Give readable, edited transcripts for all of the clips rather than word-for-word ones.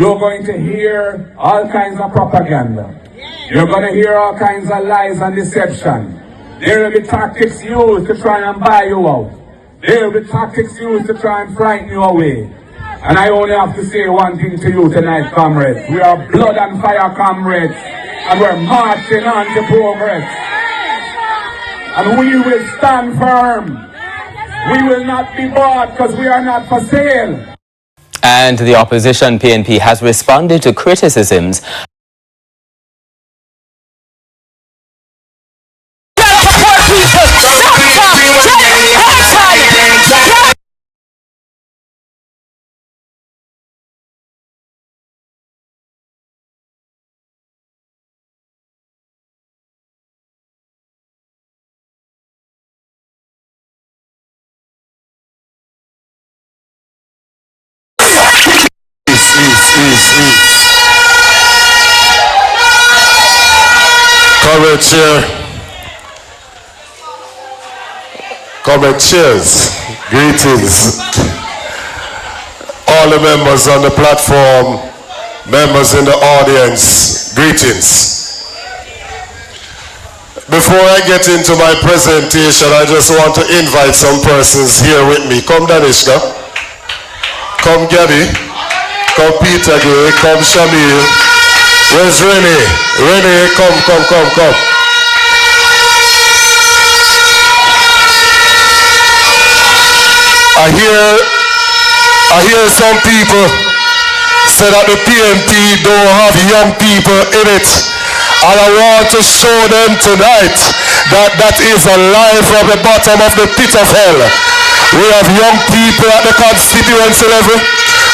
you're going to hear all kinds of propaganda. You're going to hear all kinds of lies and deception. There will be tactics used to try and buy you out. There will be tactics used to try and frighten you away. And I only have to say one thing to you tonight, comrades. We are blood and fire comrades, and we're marching on to progress. And we will stand firm. We will not be bought because we are not for sale. And the opposition PNP has responded to criticisms. Comrade Chair, Comrade Chairs, greetings. All the members on the platform, members in the audience, greetings. Before I get into my presentation, I just want to invite some persons here with me. Come Danishka, come Gabby, come Peter Gay, come Shamil. Where's Renee? Renee, come. I hear some people say that the PNP don't have young people in it. And I want to show them tonight that that is a lie from the bottom of the pit of hell. We have young people at the constituency level.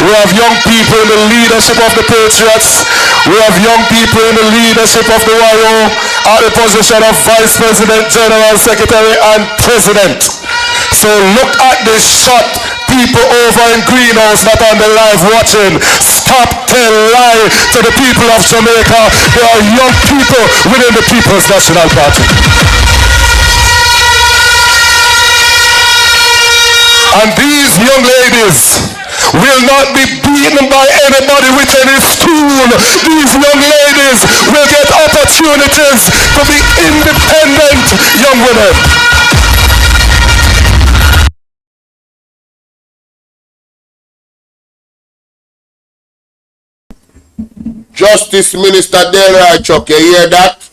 We have young people in the leadership of the Patriots. We have young people in the leadership of the YO at the position of Vice President, General Secretary, and President. So look at this shot. People over in Greenhouse that on the live watching. Stop tell lie to the people of Jamaica. There are young people within the People's National Party. And these young ladies will not be beaten by anybody with any stool. These young ladies will get opportunities to be independent young women. Justice Minister Delroy Chuck, you hear that?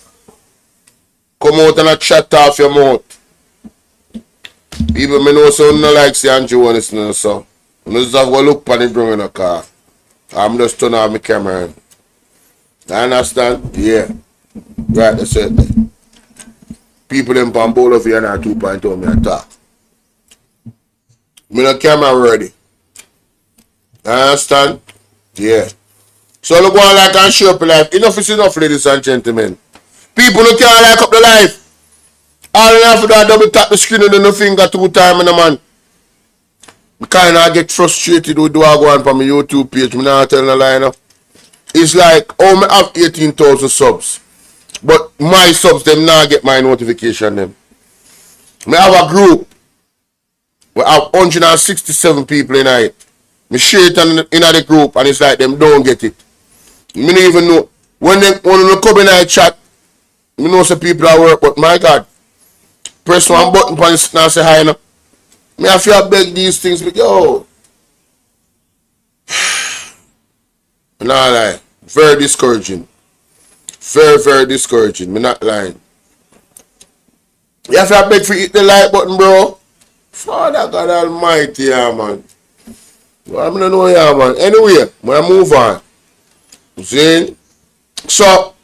Come out and chat off your mouth. People me know so no like say Andrew want to so. I just have to look at the drum in the car. I'm just turning off my camera. I understand? Yeah. Right, that's it. People in Bolo for you and 2.0 me attack. Me no camera ready. I understand? Yeah. So look one like and show up life. Enough is enough, ladies and gentlemen. People who can't like up the life. All you have to do is double tap the screen and the finger 2 times in the man. I kind of get frustrated with what I go on from my YouTube page. I'm not telling a lie now. It's like, oh, I have 18,000 subs. But my subs, them not get my notification them. I have a group. We have 167 people in it. I share it in the group and it's like them don't get it. I don't even know. When they come in the chat, I know some people at work, but my God. Press one button and say hi now. Me have to beg these things, but yo. Nah lie. Very discouraging. Very, very discouraging. Me not lying. You have to beg for hit the like button, bro. Father God Almighty, yeah, man. Well, I don't know, yeah, man. Anyway, when I move on. See? So,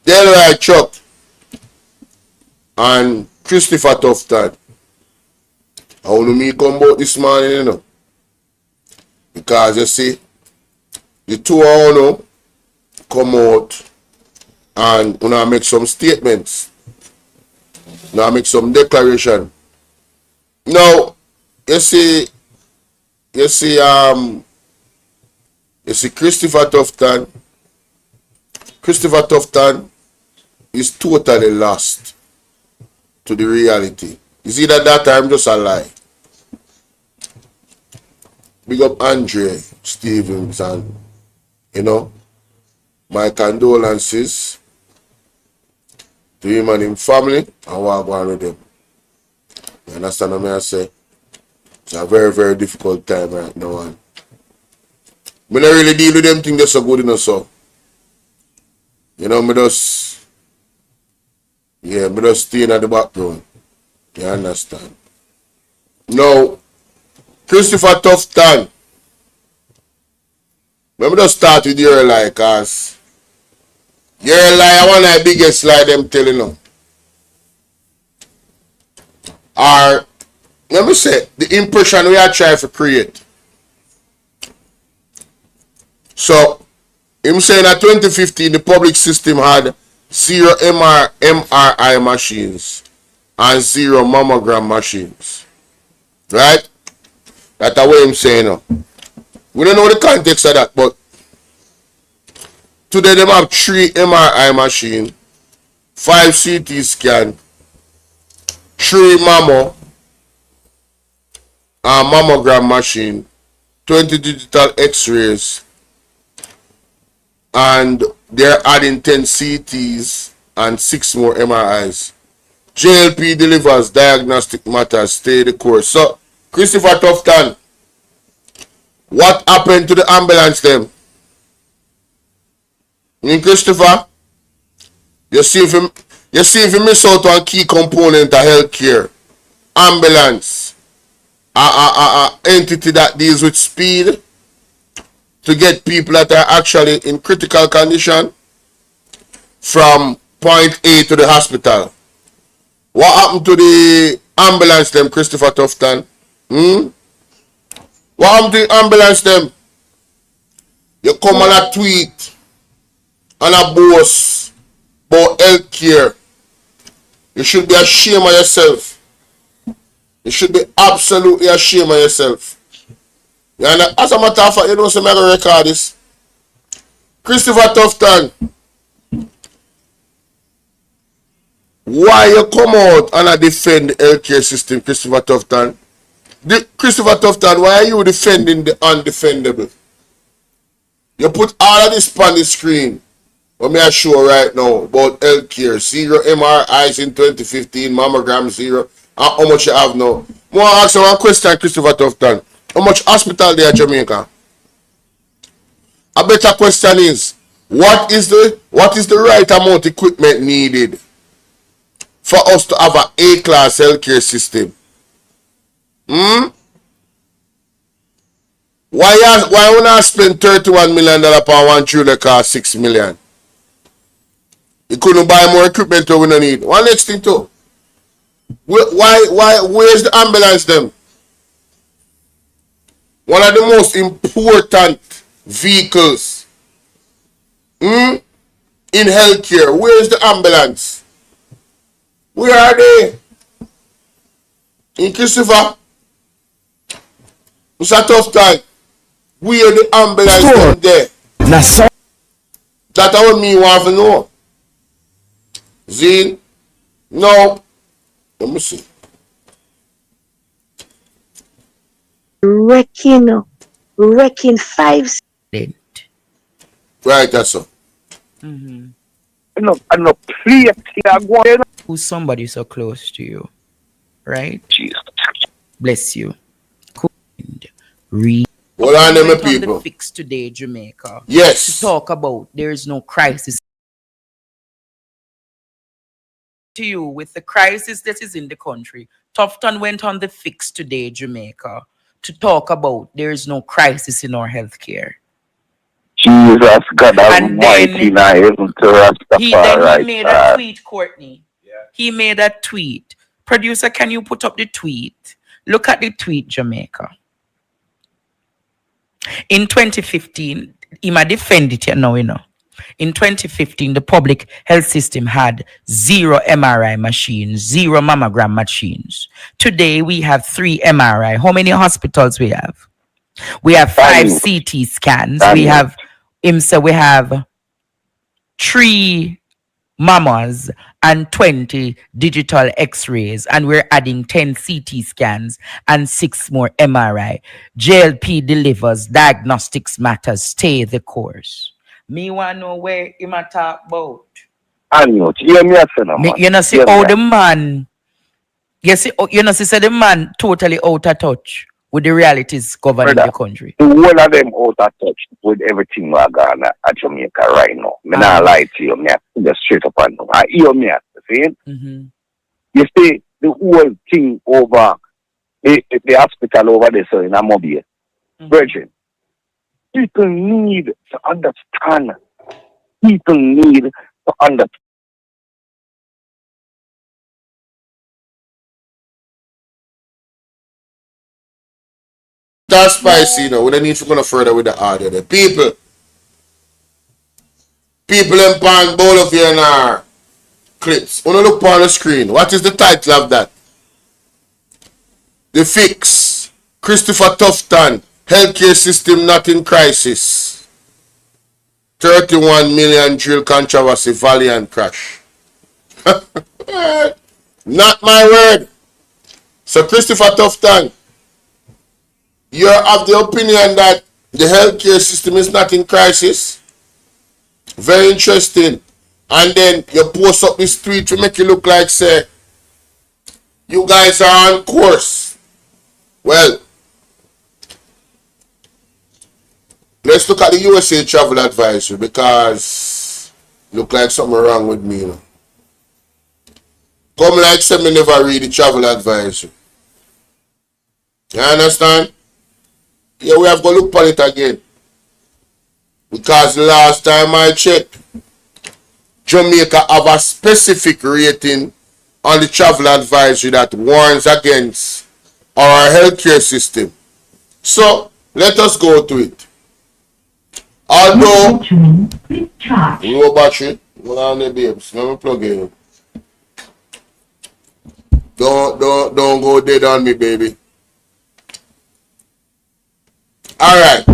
Delroy Chuck and Christopher Tufton. I want to me come about this morning, you know. Because you see, the two of you come out and you know, make some statements. Now make some declaration. Now, you see Christopher Tufton. Christopher Tufton is totally lost to the reality. You see that time just a lie. Big up Andre Stevens and You know, my condolences to him and his family and what going on with them. You understand what I say? It's a very, very difficult time right now. And I don't really deal with them things that's so good enough, so. You know, me just stay in at the background. You understand? Now, Christopher Tufton. Let me just start with your lie, cause your lie, one of the biggest lie them telling you. Or, let me say, the impression we are trying to create. So, him saying that 2015, the public system had 0 MRI machines and 0 mammogram machines. Right? That's what him saying now. We don't know the context of that, but today they have 3 MRI machine, 5 CT scan, 3 mammogram machine, 20 digital x-rays, and they're adding 10 CTs and 6 more MRIs. JLP delivers diagnostic matters, stay the course. So, Christopher Tufton, what happened to the ambulance them? Christopher, you see if you miss out on key component of healthcare, ambulance, entity that deals with speed to get people that are actually in critical condition from point A to the hospital. What happened to the ambulance them, Christopher Tufton? What happened to the ambulance them? You come on a tweet and a boast about healthcare. You should be ashamed of yourself. You should be absolutely ashamed of yourself. And as a matter of fact, you know, so I'm going to record this. Christopher Tufton, why you come out and defend the healthcare system, Christopher Tufton? Christopher Tufton, why are you defending the undefendable? You put all of this on the screen. What me I show right now about healthcare. 0 MRIs in 2015, mammogram 0. And how much you have now? I want to ask you one question, Christopher Tufton. How much hospital there in Jamaica? A better question is, what is the right amount of equipment needed for us to have an A-class healthcare system? Why we not spend $31 million on one true that cost $6 million? You couldn't buy more equipment that we don't need. One next thing too. Where's the ambulance them? One of the most important vehicles in healthcare. Where's the ambulance? Where are they? In Christopher? It's a tough time. Where the ambulance them there? That's what me want to know. Zine? No. Let me see. Wrecking 5. Right, that's so. Mm-hmm. No, please, Who's somebody so close to you, right? Jesus. Bless you. Read. What are them On people? the Fix Today, Jamaica. Yes. To talk about there is no crisis. To you with the crisis that is in the country, Tufton went on the Fix Today, Jamaica, to talk about there is no crisis in our healthcare. Jesus, God And Almighty, now even to Rastafari. He made a tweet, Courtney. Yeah. He made a tweet. Producer, can you put up the tweet? Look at the tweet, Jamaica. In 2015, he might defend it now, you know. In 2015, the public health system had 0 MRI machines, 0 mammogram machines. Today, we have 3 MRI. How many hospitals we have? We have 5 CT scans. We have 3 mammas, and 20 digital x-rays, and we're adding 10 CT scans and 6 more MRI. JLP delivers, diagnostics matters, stay the course. Me want to know where him a talk about. And you hear me, I say no, man. You know, see how the man, you know, see the man totally out of touch with the realities governing the country. The whole of them out of touch with everything we're going at Jamaica right now. Me not lie to you, me just straight up and down. I hear me, see? You see, the whole thing over the hospital over there, so in Amobia. Virgin, people need to understand. People need to understand. That's spicy, you know. We don't need to go no further with the audio. The people in pan Bolo here in our clips. Wanna look on the screen. What is the title of that? The fix. Christopher Tufton. Healthcare system not in crisis. 31 million drill controversy. Valiant crash. Not my word. So Christopher Tufton, you're of the opinion that the healthcare system is not in crisis. Very interesting. And then you post up this tweet to make it look like, say, you guys are on course. Well, let's look at the USA travel advisory, because look like something wrong with me, you know. Come like say me never read the travel advisory. You understand? Yeah, we have to look on it again. Because last time I checked, Jamaica have a specific rating on the travel advisory that warns against our healthcare system. So, let us go to it. Although, low battery, hold on the babes, let me plug in. Don't go dead on me, baby. Alright.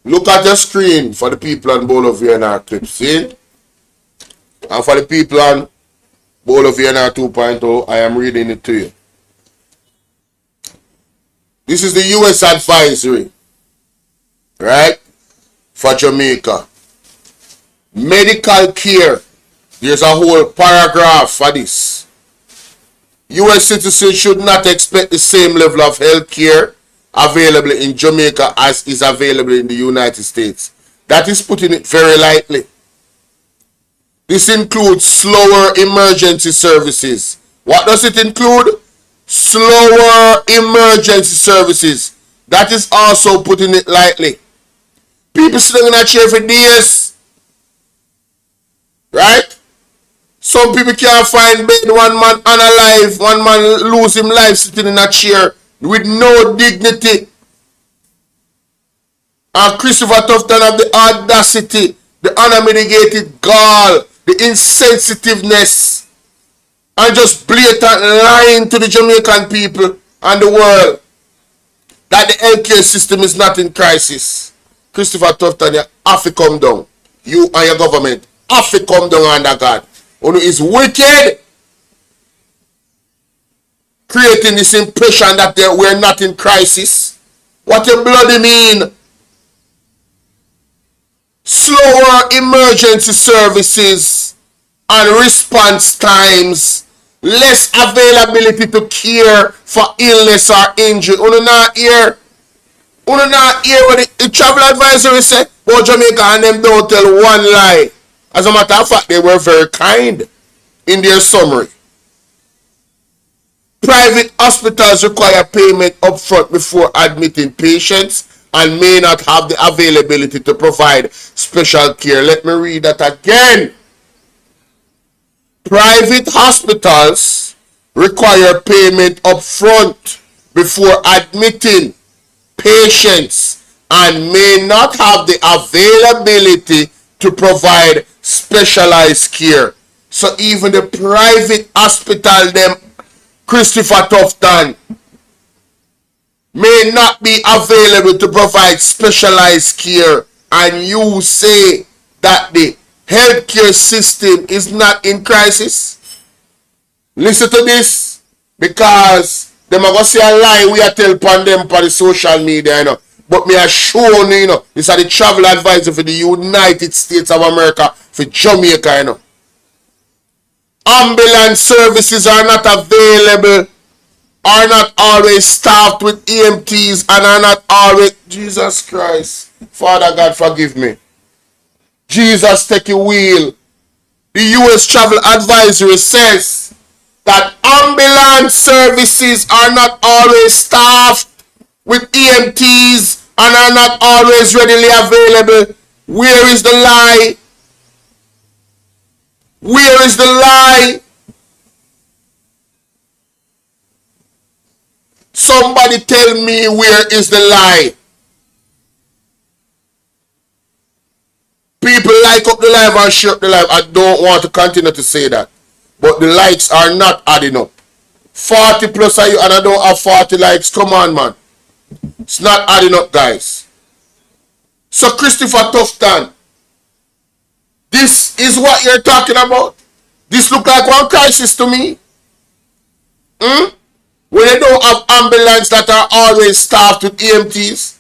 Look at the screen for the people on Bolo Bvrclips, see? And for the people on Bolo Bvrclips 2.0, I am reading it to you. This is the US advisory, right? For Jamaica. Medical care. There's a whole paragraph for this. US citizens should not expect the same level of health care available in Jamaica as is available in the United States. That is putting it very lightly. This includes slower emergency services. What does it include? Slower emergency services. That is also putting it lightly. People sitting in a chair for days. Right? Some people can't find bed. One man unalive. One man lose him life sitting in a chair with no dignity. And Christopher Tufton have the audacity, the unmitigated gall, the insensitiveness, and just blatant lying to the Jamaican people and the world that the healthcare system is not in crisis. Christopher Tufton, you have to come down. You and your government have to come down under God. Ono is wicked, creating this impression that we're not in crisis. What a bloody mean. Slower emergency services and response times, less availability to care for illness or injury. Uno not hear what the travel advisory said about Jamaica, and them don't tell one lie. As a matter of fact, they were very kind in their summary. Private hospitals require payment upfront before admitting patients and may not have the availability to provide special care. Let me read that again. Private hospitals require payment upfront before admitting patients and may not have the availability to provide specialized care. So even the private hospital, them Christopher Tufton, may not be available to provide specialized care, and you say that the healthcare system is not in crisis? Listen to this, because them are going to say a lie we are tell upon them for the social media, you know. But me are showing you, know, this are the travel advisor for the United States of America, for Jamaica, you know. Ambulance services are not available, are not always staffed with EMTs, and are not always... Jesus Christ. Father God, forgive me. Jesus, take a wheel. The U.S. Travel Advisory says that ambulance services are not always staffed with EMTs and are not always readily available. Where is the lie? Where is the lie? Somebody tell me where is the lie. People like up the live and share up the live. I don't want to continue to say that. But the likes are not adding up. 40 plus of you and I don't have 40 likes. Come on, man. It's not adding up, guys. So Christopher Tufton, this is what you're talking about? This look like one crisis to me. When they don't have ambulance that are always staffed with EMTs.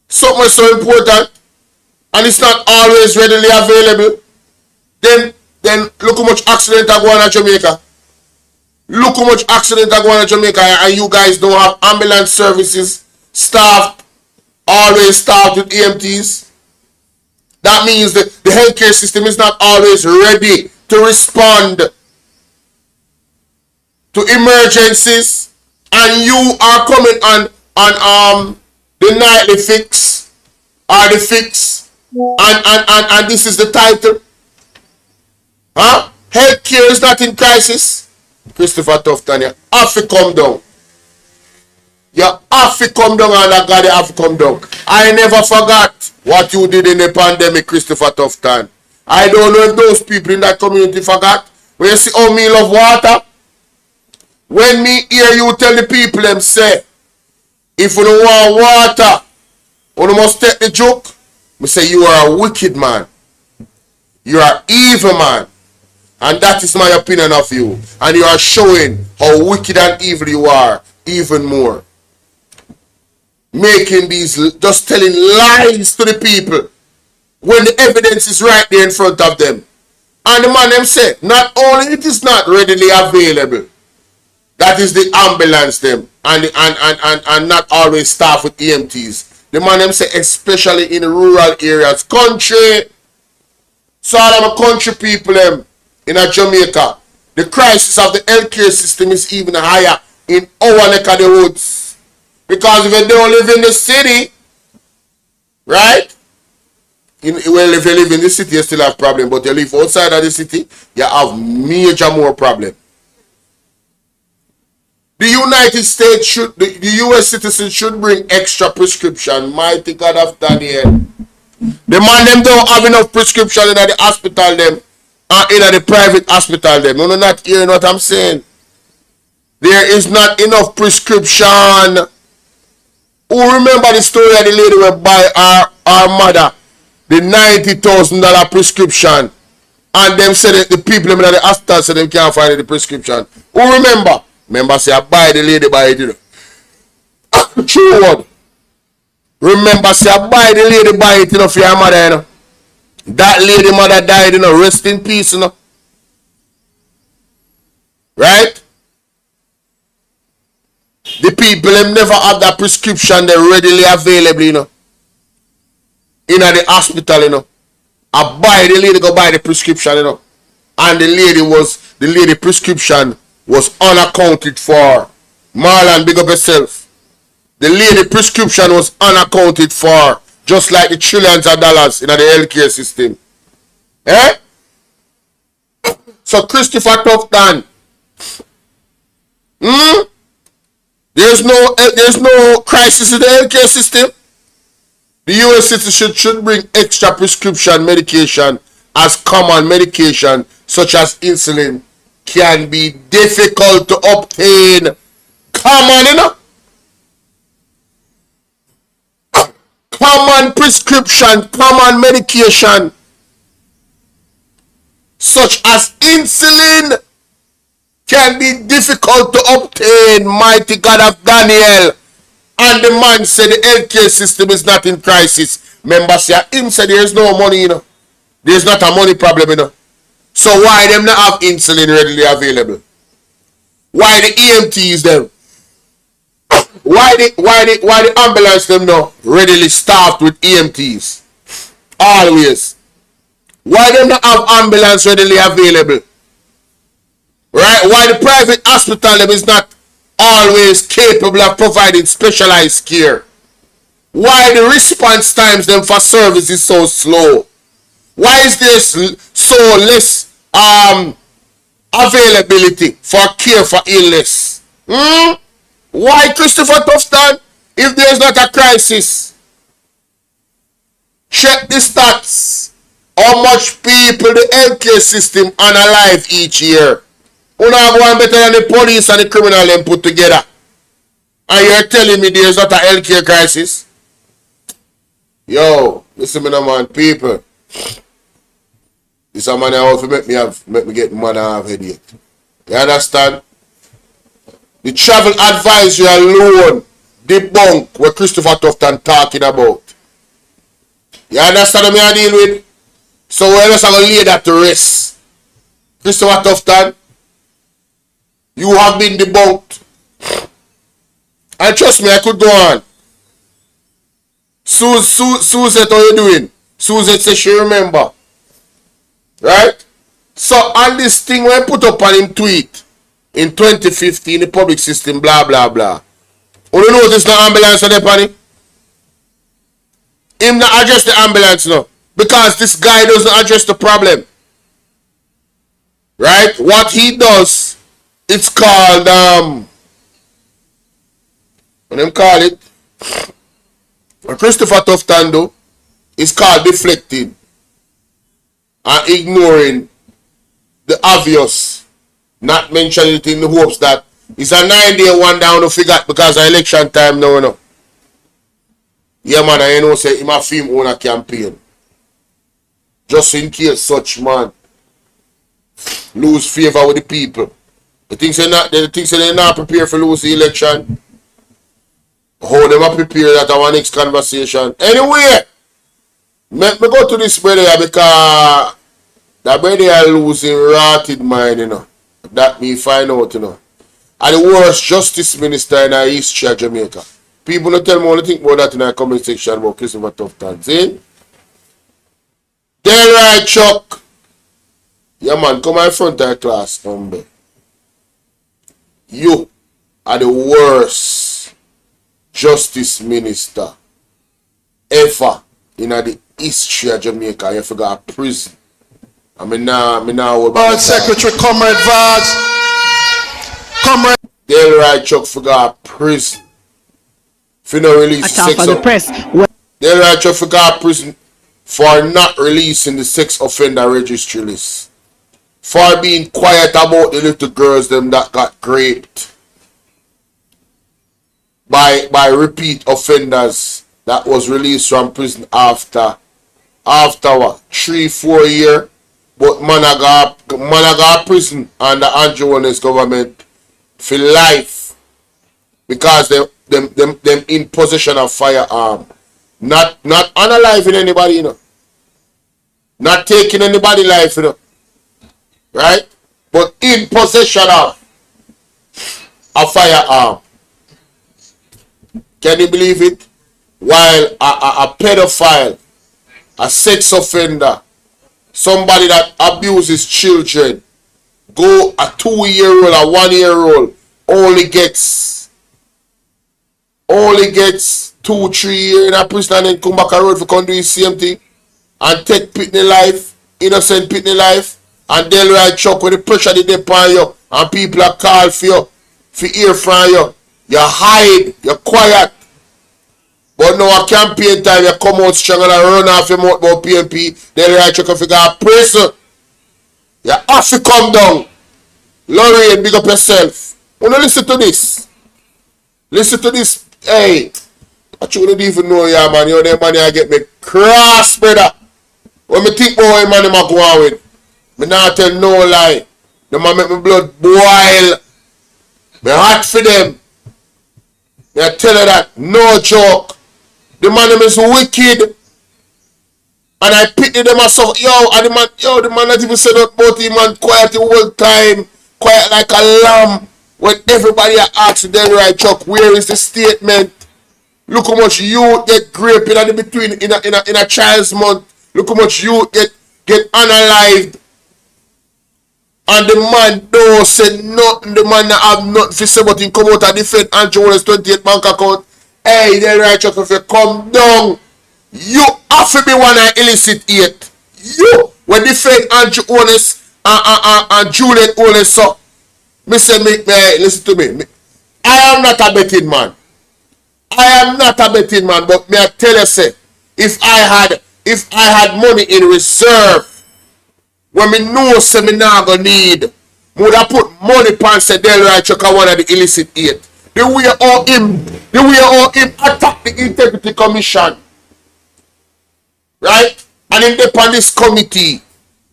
Something so important. And it's not always readily available. Then look how much accident are going on in Jamaica. Look how much accident are going on in Jamaica, and you guys don't have ambulance services staffed, always staffed with EMTs. That means that the healthcare system is not always ready to respond to emergencies, and you are coming on the nightly fix or the fix, and this is the title. Huh? Healthcare is not in crisis. Christopher Tufton, you have to come down. You have to come down, and that God, you have to come down. I never forgot what you did in the pandemic, Christopher Tufton. I don't know if those people in that community forgot. When you see how me love water, when me hear you tell the people them say, if you don't want water, you must take the joke. Me say you are a wicked man. You are evil man. And that is my opinion of you. And you are showing how wicked and evil you are even more. Making these, just telling lies to the people when the evidence is right there in front of them. And the man them said, not only it is not readily available, that is the ambulance them, and not always staffed with EMTs. The man them say, especially in the rural areas, country. So all of the country people them in a Jamaica, the crisis of the healthcare system is even higher in our neck of the woods. Because if you don't live in the city, right? Well, if you live in the city, you still have problem. But you live outside of the city, you have major more problem. The United States should, the US citizens should bring extra prescription. Mighty God of Daniel. The man them don't have enough prescription in the hospital them. In the private hospital them. No, not hearing what I'm saying. There is not enough prescription. Who remember the story of the lady who buy our mother the $90,000 prescription, and them said that the people in the hospital said they can't find the prescription? Who remember? Remember say I buy the lady buy it, you know. True word. Remember say I buy the lady buy it, you know, for your mother, you know. That lady mother died, you know, rest in peace, you know. Right? The people them never have that prescription they readily available, you know. In the hospital, you know. I buy the lady go buy the prescription, you know. And the lady prescription was unaccounted for. Marlon, big up yourself. The lady prescription was unaccounted for. Just like the trillions of dollars in the healthcare system. Eh? So Christopher Tufton. There's no crisis in the healthcare system. The US citizen should bring extra prescription medication, as common medication such as insulin can be difficult to obtain. Come on, you know. common prescription, common medication, such as insulin, can be difficult to obtain, mighty God of Daniel. And the man said the healthcare system is not in crisis. Remember, say him said there is no money, you know. There's not a money problem, you know. So why them not have insulin readily available? Why the EMTs them? Why the ambulance them now readily staffed with EMTs? Always. Why them not have ambulance readily available? Right? Why the private hospital them is not always capable of providing specialized care? Why the response times them for service is so slow? Why is there so less availability for care for illness? Why, Christopher Tufton, if there's not a crisis? Check the stats. How much people the healthcare system unalive each year. Una go on better than the police and the criminal them put together. And you're telling me there's not a healthcare crisis? Yo, listen me now, man, people. This a man I want to make me get money have headache. You understand? The travel advisory alone debunk what Christopher Tufton talking about. You understand what I deal with? So we're just going to lay that to rest. Christopher Tufton, you have been debunked. And trust me, I could go on. Suzette, how you doing? Suzette says she remember. Right? So on this thing when I put up on him tweet in 2015, the public system, blah, blah, blah. You notice no ambulance on the panny? Him not address the ambulance now. Because this guy doesn't address the problem. Right? What he does, it's called, what them call it? What Christopher Tufton do, it's called deflecting and ignoring the obvious, not mentioning it in the hopes that it's a 9-day one down to figure because of election time now, you know. Yeah, man, I know say him a film own a campaign. Just in case such man lose favor with the people. The things they're not prepared for lose the election. How them are prepared that our next conversation. Anyway, let me go to this brother because that brother are losing rotted mind, you know. That me find out, you know. And the worst justice minister in our history of Jamaica. People don't tell me what to think about that in our comment section about Christopher Tufton. See? Then right, Chuck. Yeah, man, come in front of the class, number. You are the worst justice minister ever in the history of Jamaica. You forgot prison. I mean now Board Secretary, Comrade Vaz. Comrade Delroy Chuck forgot prison. If you not release the sex of press. Delroy Chuck forgot prison for not releasing the sex offender registry list. For being quiet about the little girls them that got raped by repeat offenders that was released from prison after what 3-4 years. But Managa prison under Andrew Jones government for life because them in possession of firearm, not unaliving anybody, you know, not taking anybody life, you know, right? But in possession of a firearm. Can you believe it? While a pedophile, a sex offender, somebody that abuses children, go a 2-year-old, a 1-year-old, only gets 2-3 years in a prison and then come back a road for come do the same thing and take Pitney life, innocent Pitney life, and Delroy Chuck with the pressure they upon you and people are call for you, for hear from you. You hide, you're quiet. But now a campaign time, you come out strong and run off your mouth about PNP, Delroy Chuck if you got prison. You have to come down. Lorraine, big up yourself. Wanna listen to this? Listen to this. Hey, I truly don't even know, yeah, man. You know, them money I get me cross, brother. When me think about what money I go on with, me not tell no lie. The man make me blood boil. Me hot for them. Me I tell you that, no joke. The man them is wicked. And I pity them myself. The man not even said about him, man, quiet the whole time. Quiet like a lamb. When everybody asks them, right, Chuck, where is the statement? Look how much youth get raped in between in a child's month. Look how much youth get analyzed. And the man don't say nothing. The man not have nothing to say but him come out and defend Andrew Wallace 28 bank account. Hey, then right, Chuck, if you come down, you have to be one and illicit yet. You when defend Andrew Wallace and Juliet Wallace, so me say listen to me. I am not a betting man. But me I tell you, say, if I had money in reserve, when me know say me not gonna need, me would have put money upon say Delroy Chuck one of the illicit 8. The way all him attack the Integrity Commission, right? And in upon this committee,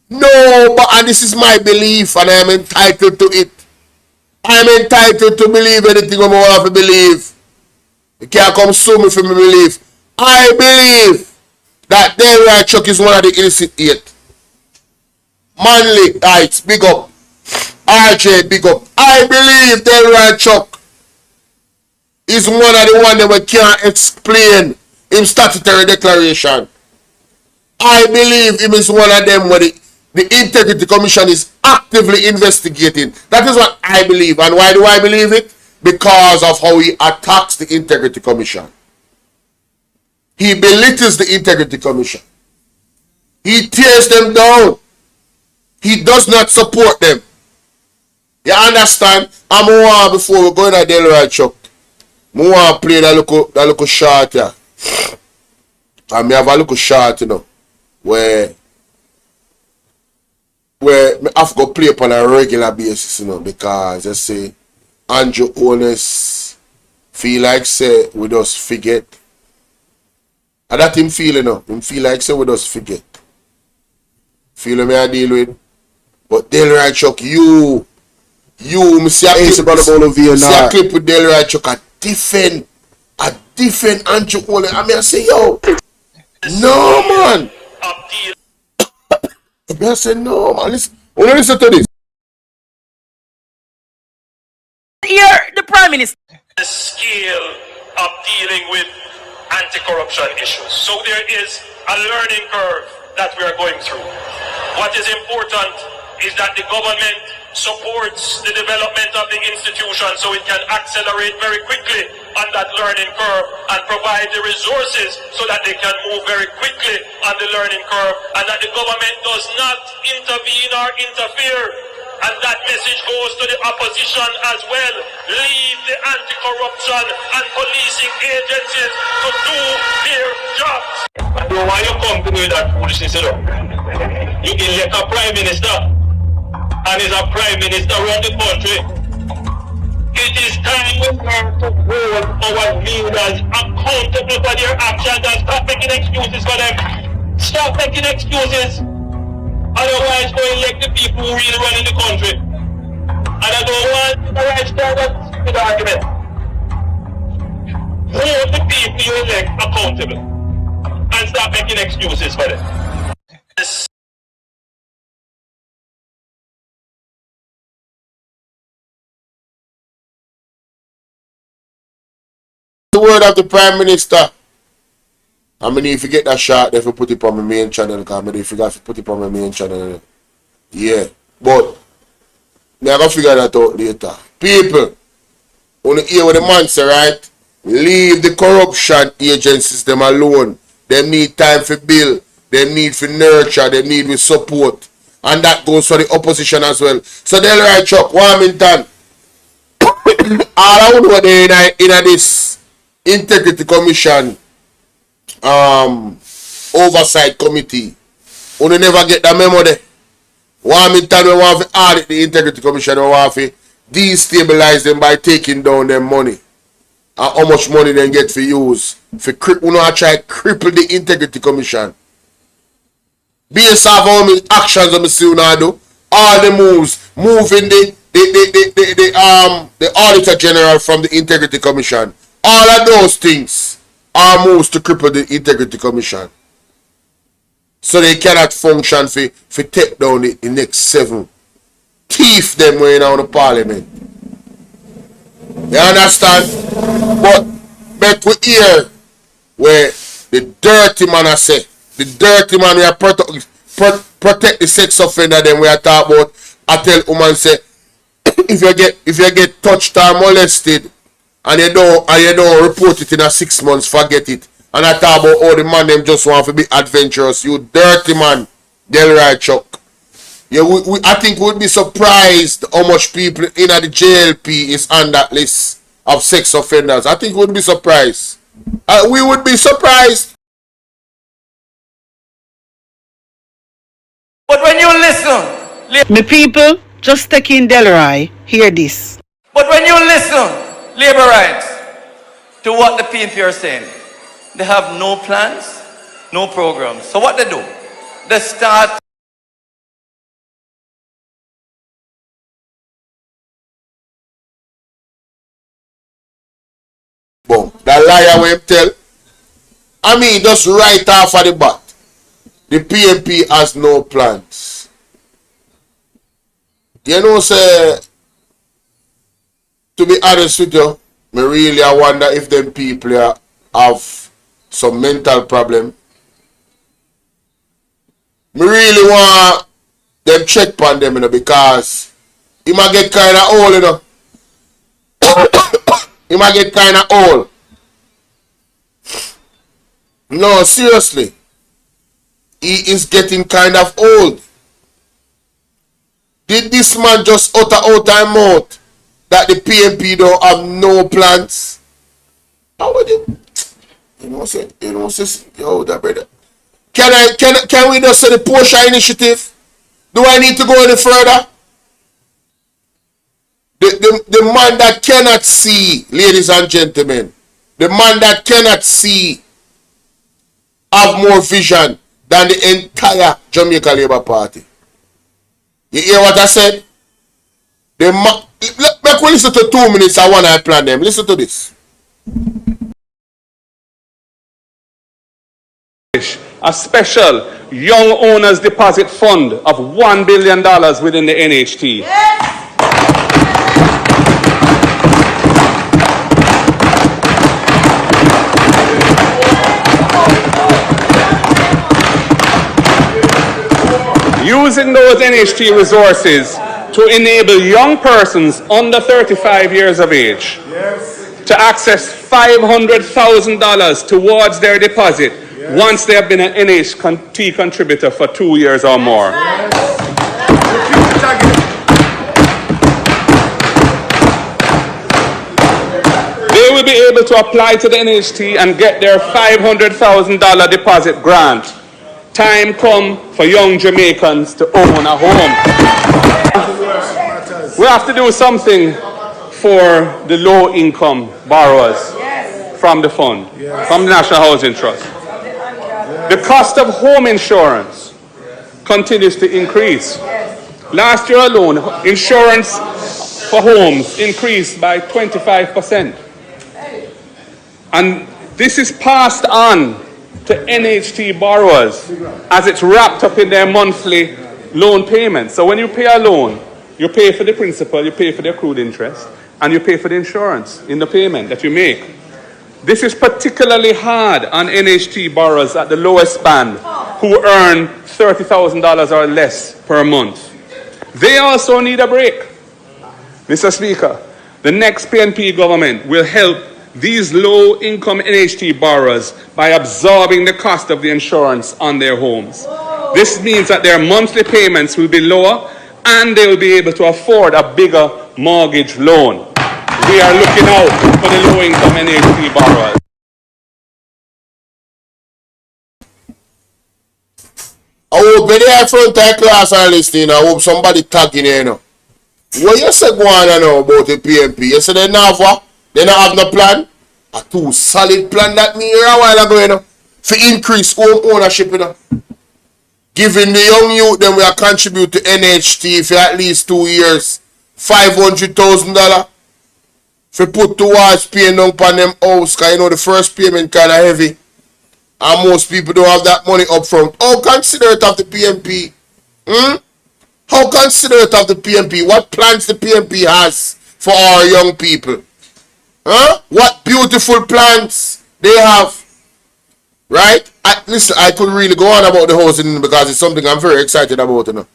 no, but and this is my belief, and I am entitled to it. I am entitled to believe anything I want to believe. You can't come sue me for me belief. I believe that Delroy Chuck is one of the illicit 8. Manly Heights, big up. RJ, big up. I believe Delroy Chuck is one of the ones that we can't explain in statutory declaration. I believe him is one of them where the Integrity Commission is actively investigating. That is what I believe. And why do I believe it? Because of how he attacks the Integrity Commission. He belittles the Integrity Commission. He tears them down. He does not support them. You understand? I'm more before we go in a Delroy Chuck. I want to play that little shot here. And I have a little shot, you know, where I have to go play upon a regular basis, you know, because I say Andrew Honest feel like say we just forget. And that him feel, you know, him feel like say we just forget. Feel me I deal with. But Delroy Chuck, you me see a clip, Bolo see a clip with Delroy Chuck a defend Andrew Honest. I mean I say yo, no man. I say no man. Listen to this. Here, the Prime Minister. The scale of dealing with anti-corruption issues. So there is a learning curve that we are going through. What is important is that the government supports the development of the institution so it can accelerate very quickly on that learning curve and provide the resources so that they can move very quickly on the learning curve, and that the government does not intervene or interfere. And that message goes to the opposition as well. Leave the anti-corruption and policing agencies to do their jobs. I don't want you come to me with that foolishness, you know. You elect a prime minister, and is a prime minister around the country. It is time we learn to hold our leaders accountable for their actions and stop making excuses for them. Stop making excuses. Otherwise, go elect the people who really run in the country. And I don't want the right to the argument. Hold the people you elect accountable and stop making excuses for them. The word of the Prime Minister. I mean, if you get that shot, if you put it on my main channel, because I mean, if you got to put it on my main channel, yeah. But, I'm going to figure that out later. People, when you hear what the man say, right? Leave the corruption agencies them alone. They need time for build. They need for nurture. They need with support. And that goes for the opposition as well. So, Delroy Chuck, Warmington, all I know they in this Integrity Commission oversight committee. We never get that memo there. Warmington, we want to audit the Integrity Commission, we want to destabilize them by taking down their money. and how much money they get for use. For we not try to cripple the Integrity Commission. Based on how many actions that I see you now do, all the moves, moving the Auditor General from the Integrity Commission, all of those things are moves to cripple the Integrity Commission. So they cannot function for take down the next 7. Thief them when on the parliament. You understand? But we hear where the dirty man I say, the dirty man we are protect the sex offender, then we are talking about. I tell woman say if you get touched or molested and you don't report it in a 6 months, forget it. And I talk about all the man them just want to be adventurous. You dirty man, Delroy Chuck. Yeah, I think we would be surprised how much people in the JLP is on that list of sex offenders. I think we would be surprised. We would be surprised. But when you listen, Me people, just take in Delroy, hear this. but when you listen, labor rights, to what the PNP are saying, they have no plans, no programs. So what they do? They start. Boom. That liar will tell. I mean, just right off of the bat. The PNP has no plans. You know, say, to be honest with you, I wonder if them people have some mental problem. Me really want them check on them, you know, because he might get kind of old, you know. He might get kind of old. No, seriously. He is getting kind of old. Did this man just utter out time out that the PNP don't have no plans? How would it? You know, yo, that brother. Can we just say the Porsche initiative? Do I need to go any further? The man that cannot see, ladies and gentlemen, the man that cannot see have more vision than the entire Jamaica Labour Party. You hear what I said? Make we listen to 2 minutes. I want to plan them. Listen to this. A special Young Owners Deposit Fund of $1 billion within the NHT. Yes. Using those NHT resources to enable young persons under 35 years of age to access $500,000 towards their deposit once they have been an NHT contributor for 2 years or more. They will be able to apply to the NHT and get their $500,000 deposit grant. Time come for young Jamaicans to own a home. We have to do something for the low-income borrowers from the fund, from the National Housing Trust. The cost of home insurance continues to increase. Last year alone, insurance for homes increased by 25%. And this is passed on to NHT borrowers as it's wrapped up in their monthly loan payments. So when you pay a loan, you pay for the principal, you pay for the accrued interest, and you pay for the insurance in the payment that you make. This is particularly hard on NHT borrowers at the lowest band who earn $30,000 or less per month. They also need a break. Mr. Speaker, the next PNP government will help these low-income NHT borrowers by absorbing the cost of the insurance on their homes. This means that their monthly payments will be lower and they will be able to afford a bigger mortgage loan. We are looking out for the low-income NHT borrowers. I hope be there front of class and listening. I hope somebody tagging you, you know. What you say go on now about the PNP? You say they don't have what? They don't have no plan? A too solid plan that me hear a while ago, you know. For increase home ownership, you know. Giving the young youth them will contribute to NHT for at least 2 years. $500,000 for put towards paying down upon them house, because you know the first payment kind of heavy. And most people don't have that money up front. How considerate of the PNP? How considerate of the PNP? What plans the PNP has for our young people? What beautiful plans they have. Right? Listen, I could really go on about the housing because it's something I'm very excited about. You know?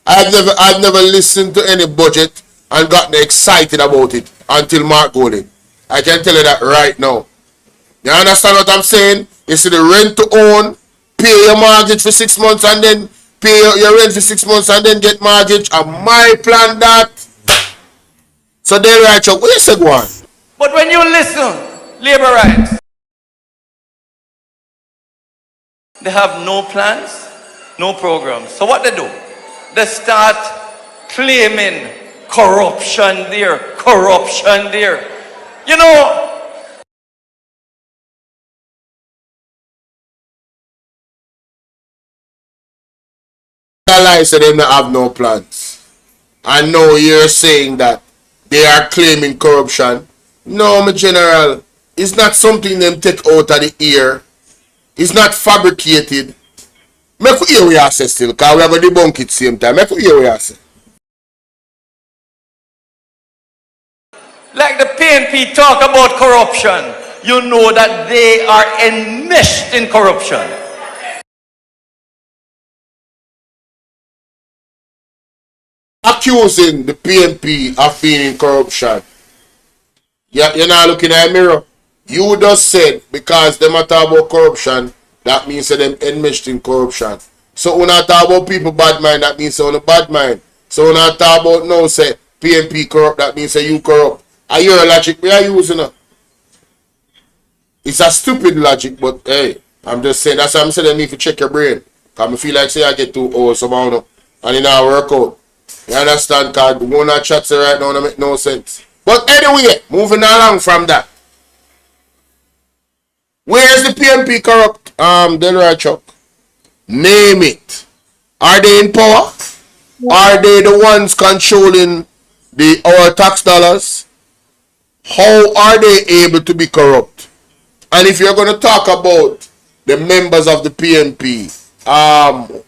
I've never listened to any budget and gotten excited about it until Mark Golding. I can tell you that right now. You understand what I'm saying? It's the rent to own, pay your mortgage for 6 months and then pay your rent for 6 months and then get mortgage. And my plan that. So they're right, Chuck. What you say, go on? But when you listen, labor rights, they have no plans, no programs. So what they do? They start claiming corruption there, corruption there. You know, I said they don't have no plans. I know you're saying that they are claiming corruption. No, my general, it's not something them take out of the ear. It's not fabricated. Make we hear what you say still, because we are going to debunk it same time. Make we hear what you say. like the PNP talk about corruption, you know that they are enmeshed in corruption. Accusing the PNP of being in corruption. You're not looking at a mirror. You just said because them are talk about corruption, that means that them enmeshed in corruption. So when I talk about people bad mind, that means on a bad mind. So when I talk about no say PNP corrupt, that means that you corrupt. Are you a logic we are using it? It's a stupid logic, but hey, I'm just saying that's why I'm saying I need to check your brain. Cause I feel like say I get too old somehow and it not work out. You understand? Cause the one that chats right now don't make no sense. But anyway, moving along from that. Where is the PNP corrupt? Delroy Chuck. Name it. Are they in power? Are they the ones controlling our tax dollars? How are they able to be corrupt? And if you're going to talk about the members of the PNP,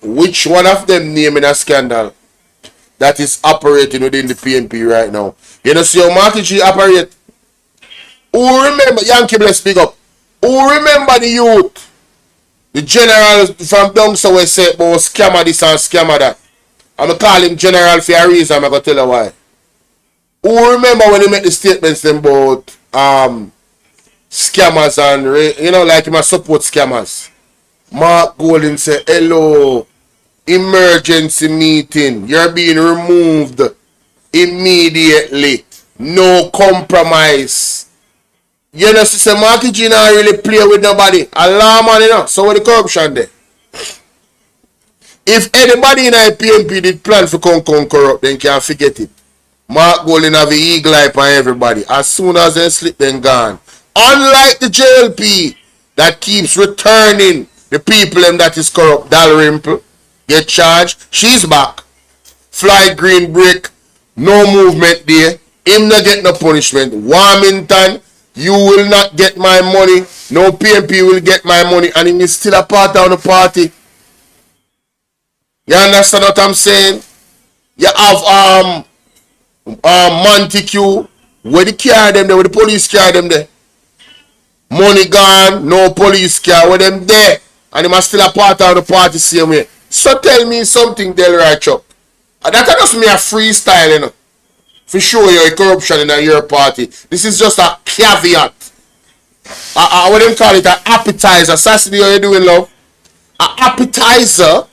which one of them naming a scandal that is operating within the PNP right now? You know, see how Marky G operate? Who remember, Yankee Bless big up, who remember the youth? The general from down so we say about scammer this and scammer that. I'm going to call him general for a reason, I'm going to tell you why. Who remember when he made the statements about scammers and, you know, like he must support scammers? Mark Golding said, hello, emergency meeting, you're being removed immediately, no compromise. You know, Sister Marky G not really play with nobody. Alarm on, you know, so what the corruption there? If anybody in the PNP did plan for come corrupt, then can't forget it. Mark Golding have the eagle eye on everybody. As soon as they slip, then gone. Unlike the JLP that keeps returning the people that is corrupt. Dalrymple get charged. She's back. Fly green break. No movement there. Him not get no punishment. Warmington, you will not get my money. No PNP will get my money. And him is still a part of the party. You understand what I'm saying? You have Montague, where the car them there, where the police car them there. Money gone, no police car, where them there. And they must still a part of the party same way. So tell me something, Delroy Chuck. That just me a freestyle, you know. For sure you're corruption in your party. This is just a caveat. What do you call it? An appetizer. Sassy, how you doing, love? An appetizer.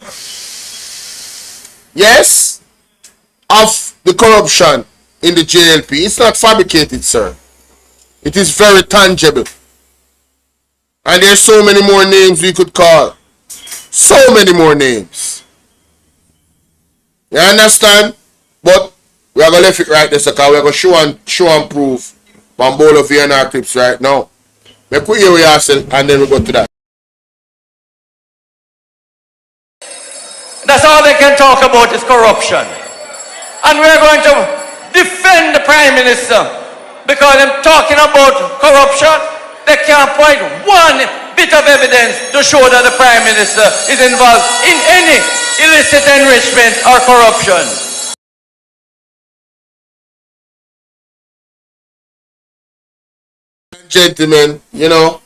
Yes? Of the corruption in the JLP. It's not fabricated, sir. It is very tangible. And there's so many more names we could call. So many more names. You understand? But we are going to leave it right there, because we're going to show and prove from Bolo Bvrclips right now. Make we hear what you say, and then we go to that. That's all they can talk about is corruption. And we're going to defend the Prime Minister because them talking about corruption, they can't point one bit of evidence to show that the Prime Minister is involved in any illicit enrichment or corruption. Gentlemen, you know,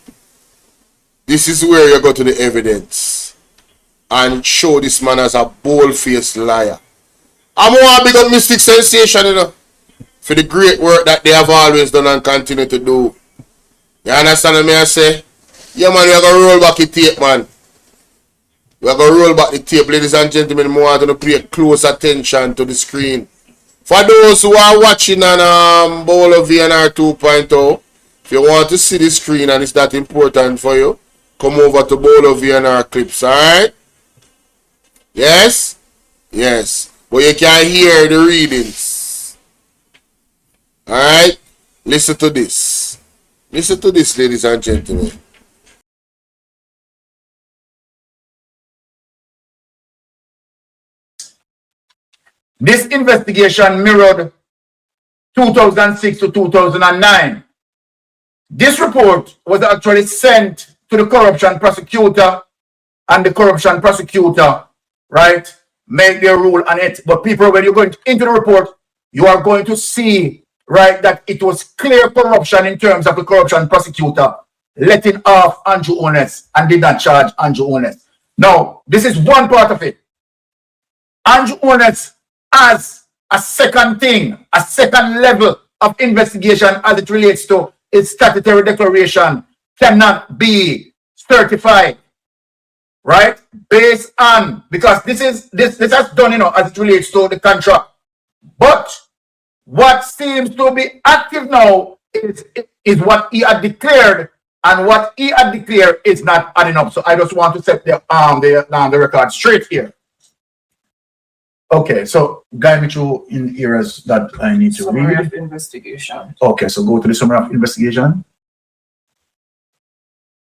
this is where you go to the evidence and show this man as a bold-faced liar. I'm going to big up Mystic Sensation, you know, for the great work that they have always done and continue to do. You understand what I say? Yeah, man, we are going to roll back the tape, man. We are going to roll back the tape. Ladies and gentlemen, we want to pay close attention to the screen. For those who are watching on Bolo VNR 2.0, if you want to see the screen and it's that important for you, come over to Bolo VNR clips, alright? Yes? Yes. But you can hear the readings. Alright? Listen to this. Listen to this, ladies and gentlemen. This investigation mirrored 2006 to 2009. This report was actually sent to the corruption prosecutor, and the corruption prosecutor, right, made their rule on it. But people, when you're going into the report, you are going to see, right, that it was clear corruption in terms of the corruption prosecutor letting off Andrew Loes and did not charge Andrew Loes. Now, this is one part of it. Andrew Loes has a second thing, a second level of investigation as it relates to its statutory declaration cannot be certified, right? Based on, because this has done, you know, as it relates to the contract. But what seems to be active now is what he had declared, and what he had declared is not adding up. So I just want to set the record straight here. Okay, so guide me through in areas that I need to Summary read. of investigation. Okay, so go to the summary of investigation.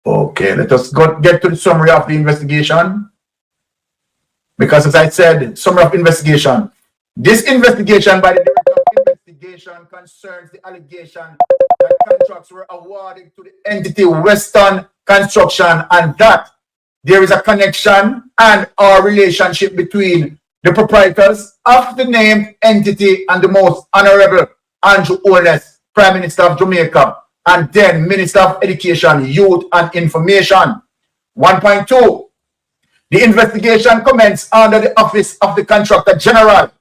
Okay, let us get to the summary of the investigation. Because as I said, summary of investigation. This investigation by the Director of Investigation concerns the allegation that contracts were awarded to the entity Western Construction and that there is a connection and or relationship between the proprietors of the named entity and the Most Honorable Andrew Loes, Prime Minister of Jamaica, and then Minister of Education, Youth and Information. 1.2. The investigation commenced under the Office of the Contractor General,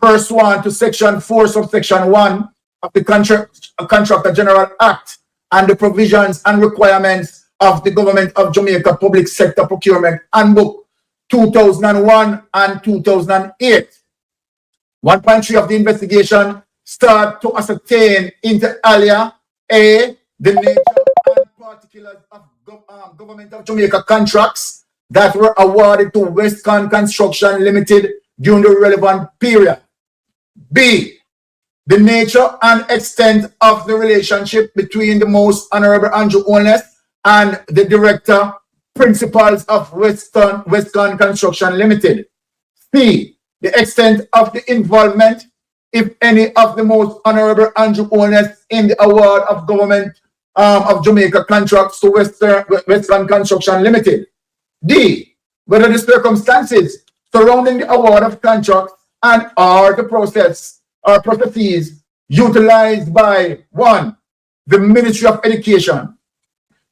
pursuant to Section 4, subsection 1 of the Contractor General Act and the provisions and requirements of the Government of Jamaica Public Sector Procurement Handbook 2001 and 2008. 1.3 of the investigation start to ascertain inter alia a the nature and particulars of Government of Jamaica contracts that were awarded to Western Construction Limited during the relevant period. B, the nature and extent of the relationship between the Most Honorable Andrew Loes and the Director Principals of Western Construction Limited. C, the extent of the involvement, if any, of the Most Honorable Andrew Loes in the award of Government of Jamaica contracts to Western Construction Limited. D, whether the circumstances surrounding the award of contracts and or the processes utilized by 1, the Ministry of Education,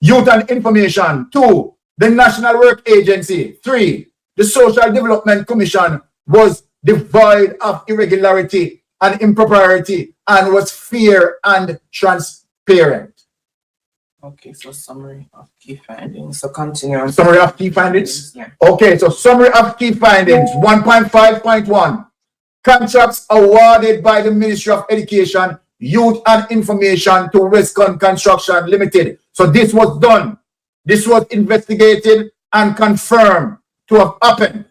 Youth and Information, 2, the National Work Agency, 3, the Social Development Commission was devoid of irregularity and impropriety and was fair and transparent. Okay, so summary of key findings. So continue. Summary of key findings? Yeah. Okay, so summary of key findings, 1.5.1. Contracts awarded by the Ministry of Education, Youth and Information to Western Construction Limited. So this was done. This was investigated and confirmed to have happened.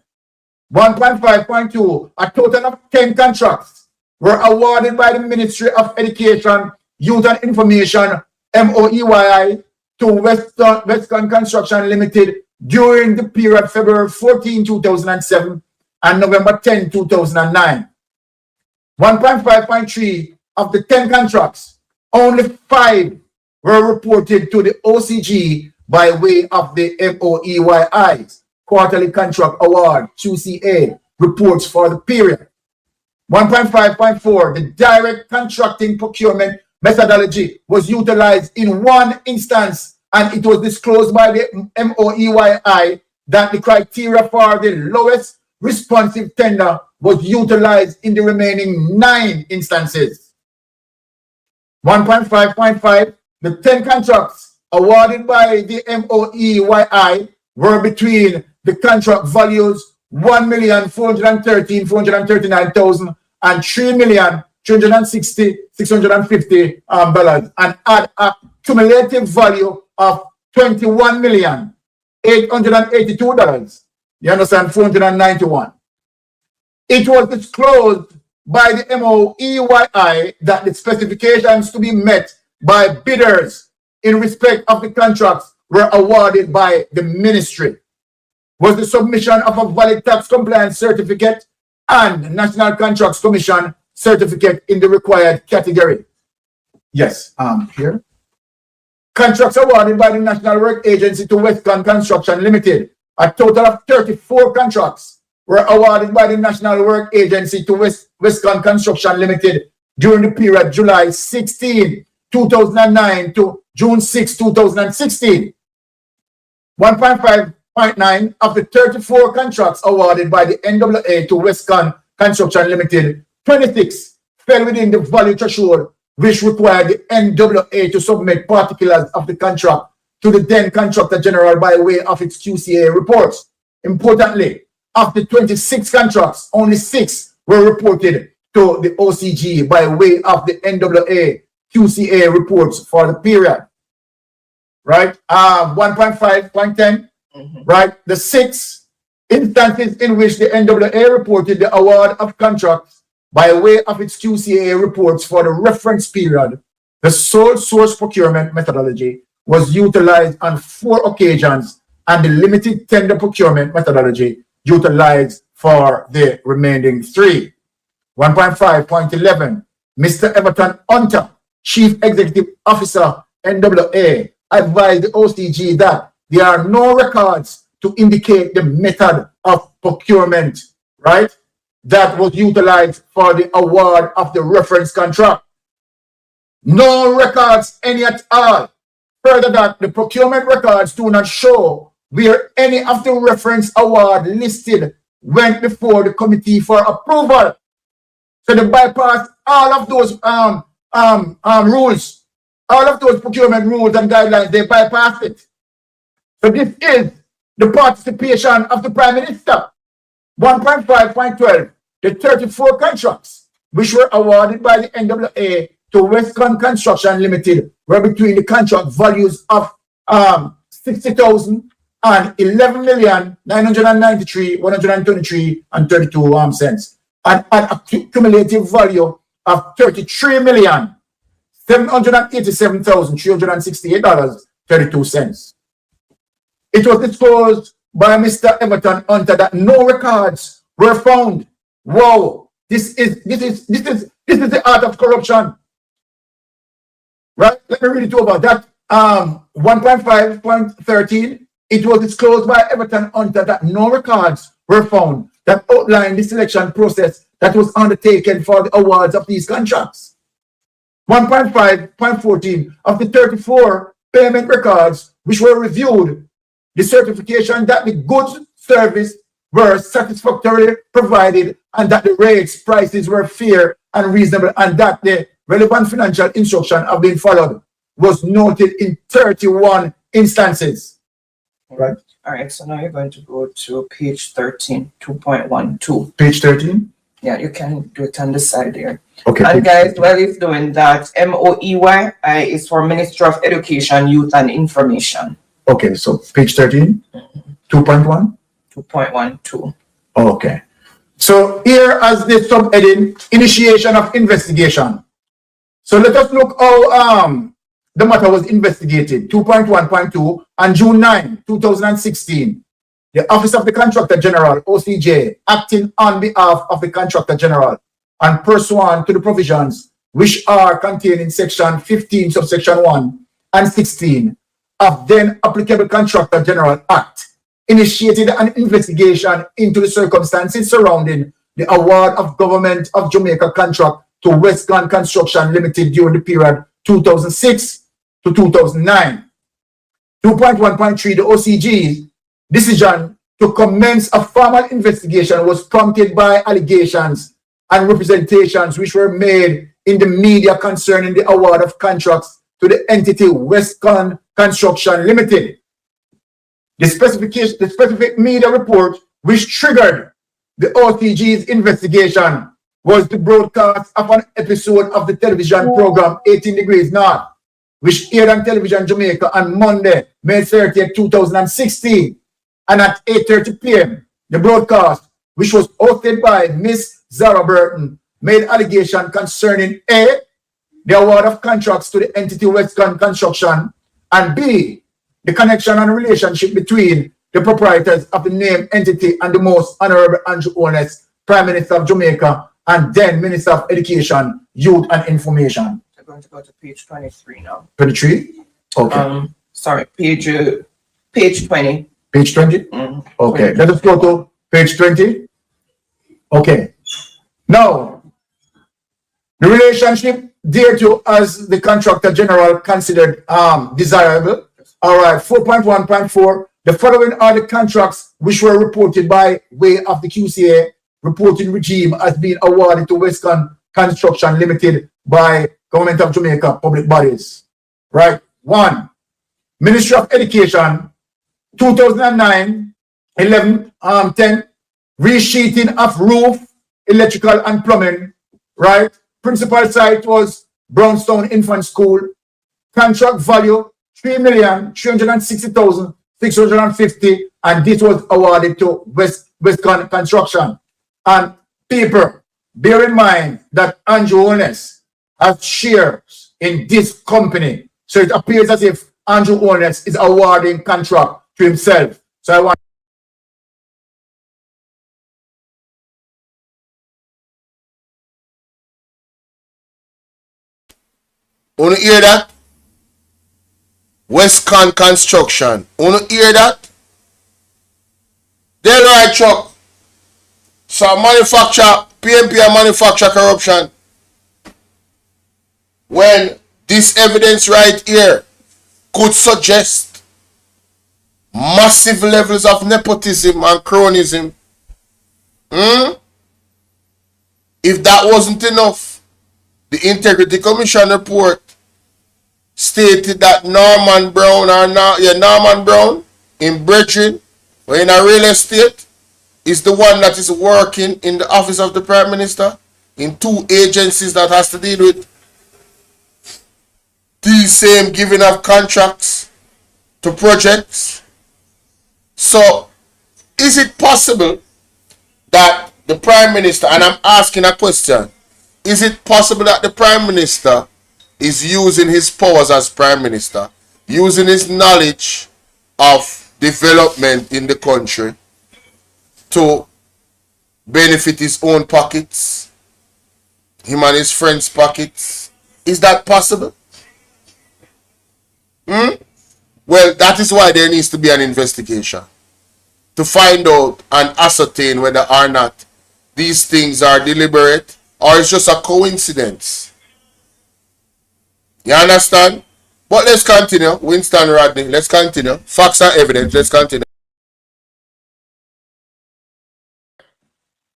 1.5.2, a total of 10 contracts were awarded by the Ministry of Education, Youth and Information, MOEYI, to Westcon Construction Limited during the period February 14, 2007 and November 10, 2009. 1.5.3 of the 10 contracts, only 5 were reported to the OCG by way of the MOEYI's Quarterly Contract Award, QCA, reports for the period. 1.5.4, the direct contracting procurement methodology was utilized in one instance, and it was disclosed by the MOEYI that the criteria for the lowest responsive tender was utilized in the remaining 9 instances. 1.5.5, the 10 contracts awarded by the MOEYI were between the contract values $1,439,000 and $3,360,650 and add a cumulative value of $21,882. You understand? 491. It was disclosed by the MOEYI that the specifications to be met by bidders in respect of the contracts were awarded by the ministry. Was the submission of a valid tax compliance certificate and National Contracts Commission certificate in the required category. Yes, here. Contracts awarded by the National Work Agency to Westcon Construction Limited. A total of 34 contracts were awarded by the National Work Agency to Westcon Construction Limited during the period July 16, 2009 to June 6, 2016. 1.5.9 of the 34 contracts awarded by the NWA to Westcon Construction Limited, 26 fell within the value threshold, which required the NWA to submit particulars of the contract to the then Contractor General by way of its QCA reports. Importantly, of the 26 contracts, only 6 were reported to the OCG by way of the NWA QCA reports for the period. Right? 1.5.10, right? The 6 instances in which the NWA reported the award of contracts by way of its QCA reports for the reference period, the sole source procurement methodology was utilized on 4 occasions, and the limited tender procurement methodology utilized for the remaining 3. 1.5.11, Mr. Everton Hunter, Chief Executive Officer, NWA, advised the OCG that there are no records to indicate the method of procurement, right, that was utilized for the award of the reference contract. No records any at all. Further, that the procurement records do not show where any of the reference award listed went before the committee for approval. So they bypassed all of those rules, all of those procurement rules and guidelines. They bypassed it. So this is the participation of the Prime Minister. 1.5.12, the 34 contracts which were awarded by the NWA to Westcon Construction Limited were between the contract values of 60,000 and 11,993,123 and 32 cents, and at a cumulative value of $33,787,368.32. It was disclosed by Mr. Everton Hunter that no records were found. Wow, this is the art of corruption. Right? Let me read it over. That 1.5.13, it was disclosed by Everton Hunter that no records were found that outlined the selection process that was undertaken for the awards of these contracts. 1.5.14 of the 34 payment records which were reviewed, the certification that the goods service were satisfactorily provided and that the rates, prices were fair and reasonable, and that the relevant financial instruction have been followed was noted in 31 instances. Right? All right, so now you're going to go to page 13, 2.12. Page 13? Yeah, you can do it on the side there. Okay. And guys, while he's doing that, MOEYI is for Ministry of Education, Youth and Information. Okay, so page 13, 2.1? 2.12. Okay. So here as the subheading, initiation of investigation. So let us look how the matter was investigated, 2.1.2, on June 9, 2016, the Office of the Contractor General, OCJ, acting on behalf of the Contractor General and pursuant to the provisions which are contained in Section 15, subsection 1 and 16 of then applicable Contractor General Act, initiated an investigation into the circumstances surrounding the award of Government of Jamaica contract to Westcon Construction Limited during the period 2006 to 2009. 2.1.3, the OCG's decision to commence a formal investigation was prompted by allegations and representations which were made in the media concerning the award of contracts to the entity Westcon Construction Limited. The specific media report which triggered the OCG's investigation was the broadcast of an episode of the television program 18 Degrees North, which aired on Television Jamaica on Monday, May 30th, 2016. And at 8:30 p.m., the broadcast, which was hosted by Miss Zara Burton, made allegation concerning A, the award of contracts to the entity Westcon Construction, and B, the connection and relationship between the proprietors of the named entity and the Most Honorable Andrew Loes, Prime Minister of Jamaica, and then Minister of Education, Youth and Information. I'm going to go to page 23 now. 23? Okay. Sorry, page 20. Page 20? Okay, let us go to page 20. Okay. Now, the relationship thereto as the Contractor General considered desirable. All right, 4.1.4. The following are the contracts which were reported by way of the QCA reporting regime as being awarded to Westcon Construction Limited by Government of Jamaica public bodies. Right. 1. Ministry of Education, 2009, 11, 10, resheeting of roof, electrical and plumbing. Right. Principal site was Brownstone Infant School. Contract value 3,360,650, and this was awarded to Westcon Construction. And people, bear in mind that Andrew Loes has shares in this company, so it appears as if Andrew Loes is awarding contract to himself. So I want to hear that? Westcon Construction. Wanna hear that? They're right, Chuck. So manufacture, PNP and manufacture corruption. When this evidence right here could suggest massive levels of nepotism and cronyism. If that wasn't enough, the Integrity Commission report stated that Norman Brown in Bvrclips, or in a real estate, is the one that is working in the office of the Prime Minister in 2 agencies that has to deal with these same giving of contracts to projects. So, is it possible that the Prime Minister, and I'm asking a question, is it possible that the Prime Minister is using his powers as Prime Minister, using his knowledge of development in the country to benefit his own pockets, him and his friends' pockets? Is that possible? Well, that is why there needs to be an investigation to find out and ascertain whether or not these things are deliberate or it's just a coincidence. You understand? But let's continue. Winston Rodney, let's continue. Facts and evidence, let's continue.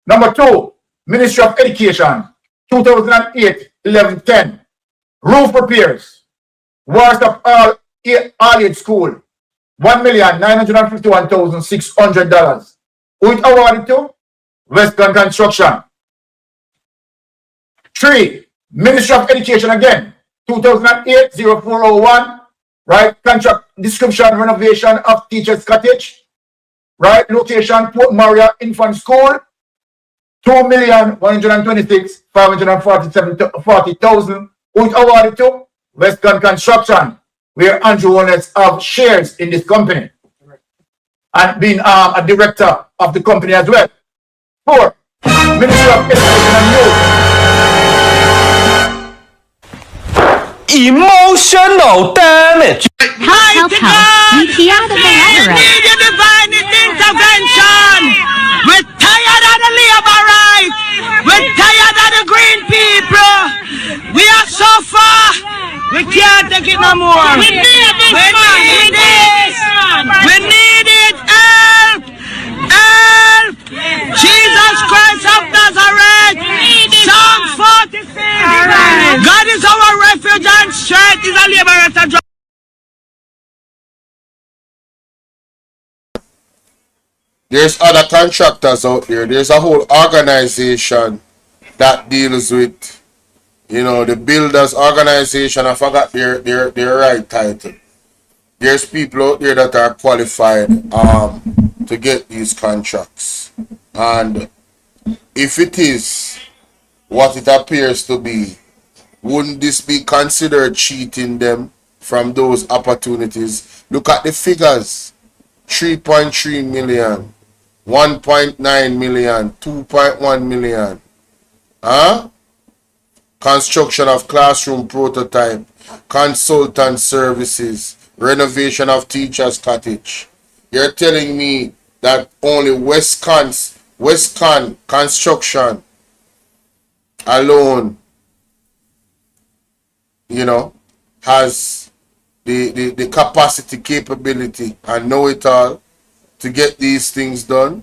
Number 2, Ministry of Education, 2008, 11, 10. Roof repairs. Worst of all age school, $1,951,600. Who it awarded to? Westcon Construction. 3, Ministry of Education again, 2008, 0401, right? Contract description, renovation of Teachers Cottage, right? Location, Port Maria Infant School, $2,126,540,000. Who it awarded to? Western Construction, where Andrew owners have shares in this company and being a director of the company as well. 4, Ministry of Education and Youth. Emotional damage. Help, we hear the rhetoric. We need a divine intervention. We're tired of the labor rights. We're tired of the green people. We are so far. We can't take it no more. We need this. We need this. We need it. Help! Help! Jesus Christ of Nazareth. Psalm 46. God is our refuge and strength. Is a liberator. There's other contractors out there. There's a whole organization that deals with, you know, the builders organization. I forgot their right title. There's people out there that are qualified to get these contracts. And if it is what it appears to be, wouldn't this be considered cheating them from those opportunities? Look at the figures. 3.3 million, 1.9 million, 2.1 million. Construction of classroom prototype, consultant services, renovation of teacher's cottage. You're telling me that only Westcon Construction alone, you know, has the capacity, capability, and know-it-all to get these things done.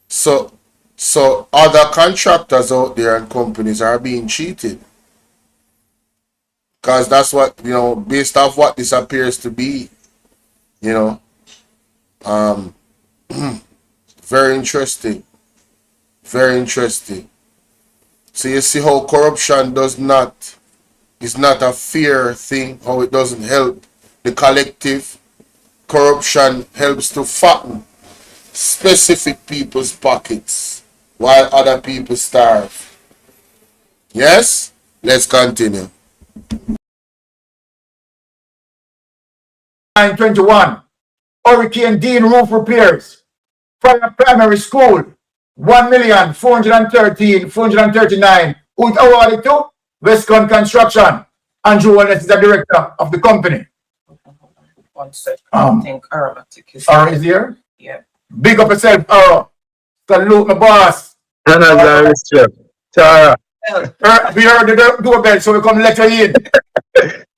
So other contractors out there and companies are being cheated. Because that's what, you know, based off what this appears to be, you know. Very interesting. Very interesting. So you see how corruption is not a fair thing, how it doesn't help the collective. Corruption helps to fatten specific people's pockets while other people starve. Yes? Let's continue. 921. Hurricane Dean roof repairs. Primary school. 1,413,439. Who is awarded to? Westcon Construction. Andrew Wallace is the director of the company. 1 second. I think Aromatic is here. Yeah. Big up yourself, Aro. Salute my boss. Tara. We heard the doorbell, so we come let you in.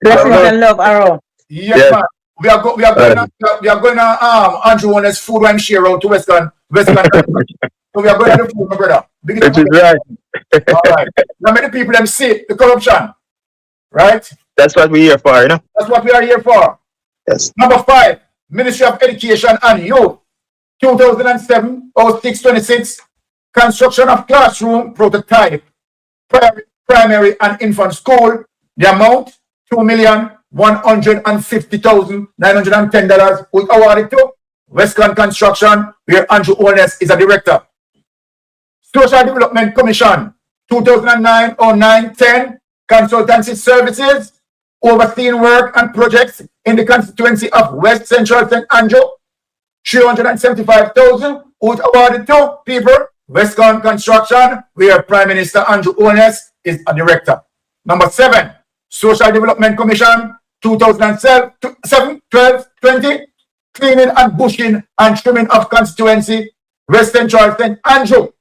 Love, Aro. Yes, man. We are going to Andrew Wallace food and share out to Westcon. So we are going to the food, my brother. Big it up. Right. All right. Now many people them see the corruption. Right? That's what we're here for, you know? That's what we are here for. Yes. Number 5, Ministry of Education and Youth. 2007-06-26. Construction of classroom prototype. Primary and infant school. The amount $2,150,910 was awarded to Westcon Construction, where Andrew Wallace is a director. Social Development Commission, 2009-09-10, consultancy services, overseeing work and projects in the constituency of West Central St. Andrew, $375,000 was awarded to people, Westcon Construction, where Prime Minister Andrew Wallace is a director. Number 7, Social Development Commission, 2007-12-20, cleaning and bushing and trimming of constituency, West Central St. Andrew.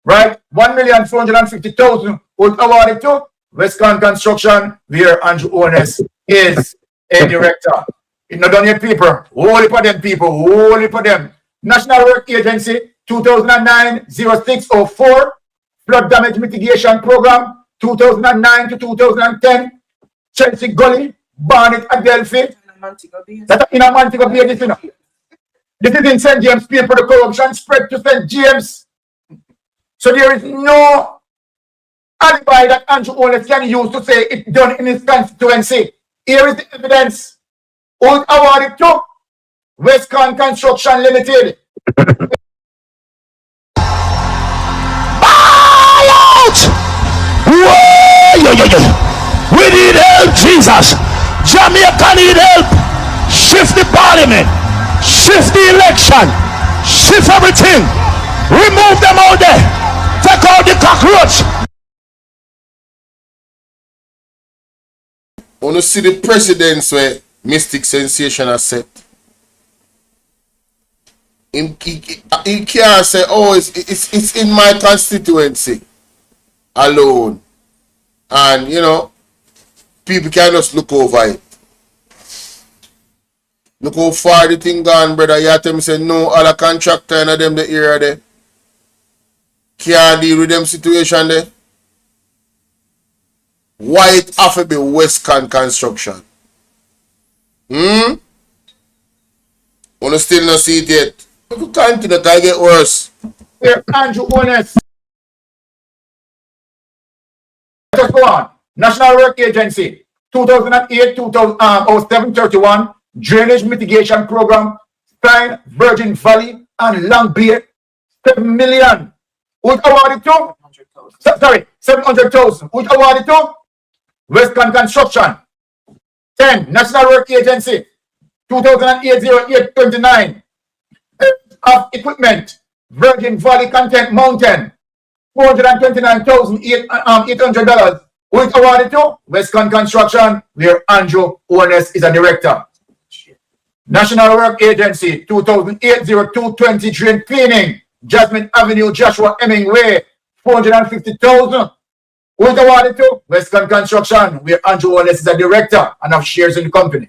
Right? $1,450,000 was awarded to Westcon Construction, where Andrew Wallace is a director. It's not done yet, people. Holy for them, people. Holy for them. National Work Agency, 2009-06-04, Flood Damage Mitigation Program, 2009-2010, Chelsea Gully, Barnet, Adelphi. That's in a Montego Bay, this, you know. This is in St. James, people, the corruption spread to St. James. So there is no alibi that Andrew Wallace can use to say it's done in his constituency. Here is the evidence. Who awarded to Westcon Construction Limited. Out! Whoa! We need help! help, Jesus. Jamaica need help. Shift the parliament. Shift the election. Shift everything. Remove them out there. Take out the cockroach. Want to see the precedents where Mystic Sensation has set. He can't say, oh, it's in my constituency alone. And, you know, people can just look over it. Look how far the thing gone, brother. You tell me, say, no other contractor in them the area there can't deal with them situation there. Why it have to be Western construction? Wanna still not see it yet? If you continue, it get worse. Here, Andrew Honest. Let's go on. National Work Agency, 2008-0731 Drainage Mitigation Program, Stein, Virgin Valley, and Long Bay, 7 million. Which awarded to? 700,000. Which awarded to? Western Construction. 10. National Work Agency, 2008-0829 of Equipment, Virgin Valley Content Mountain, $429,800. Which awarded to? Western Construction, where Andrew Honest is a director. National Work Agency, 2008-0220 Drain Cleaning, Jasmine Avenue, Joshua Hemingway, $450,000. Which awarded to? Western Construction, where Andrew Honest is a director and have shares in the company.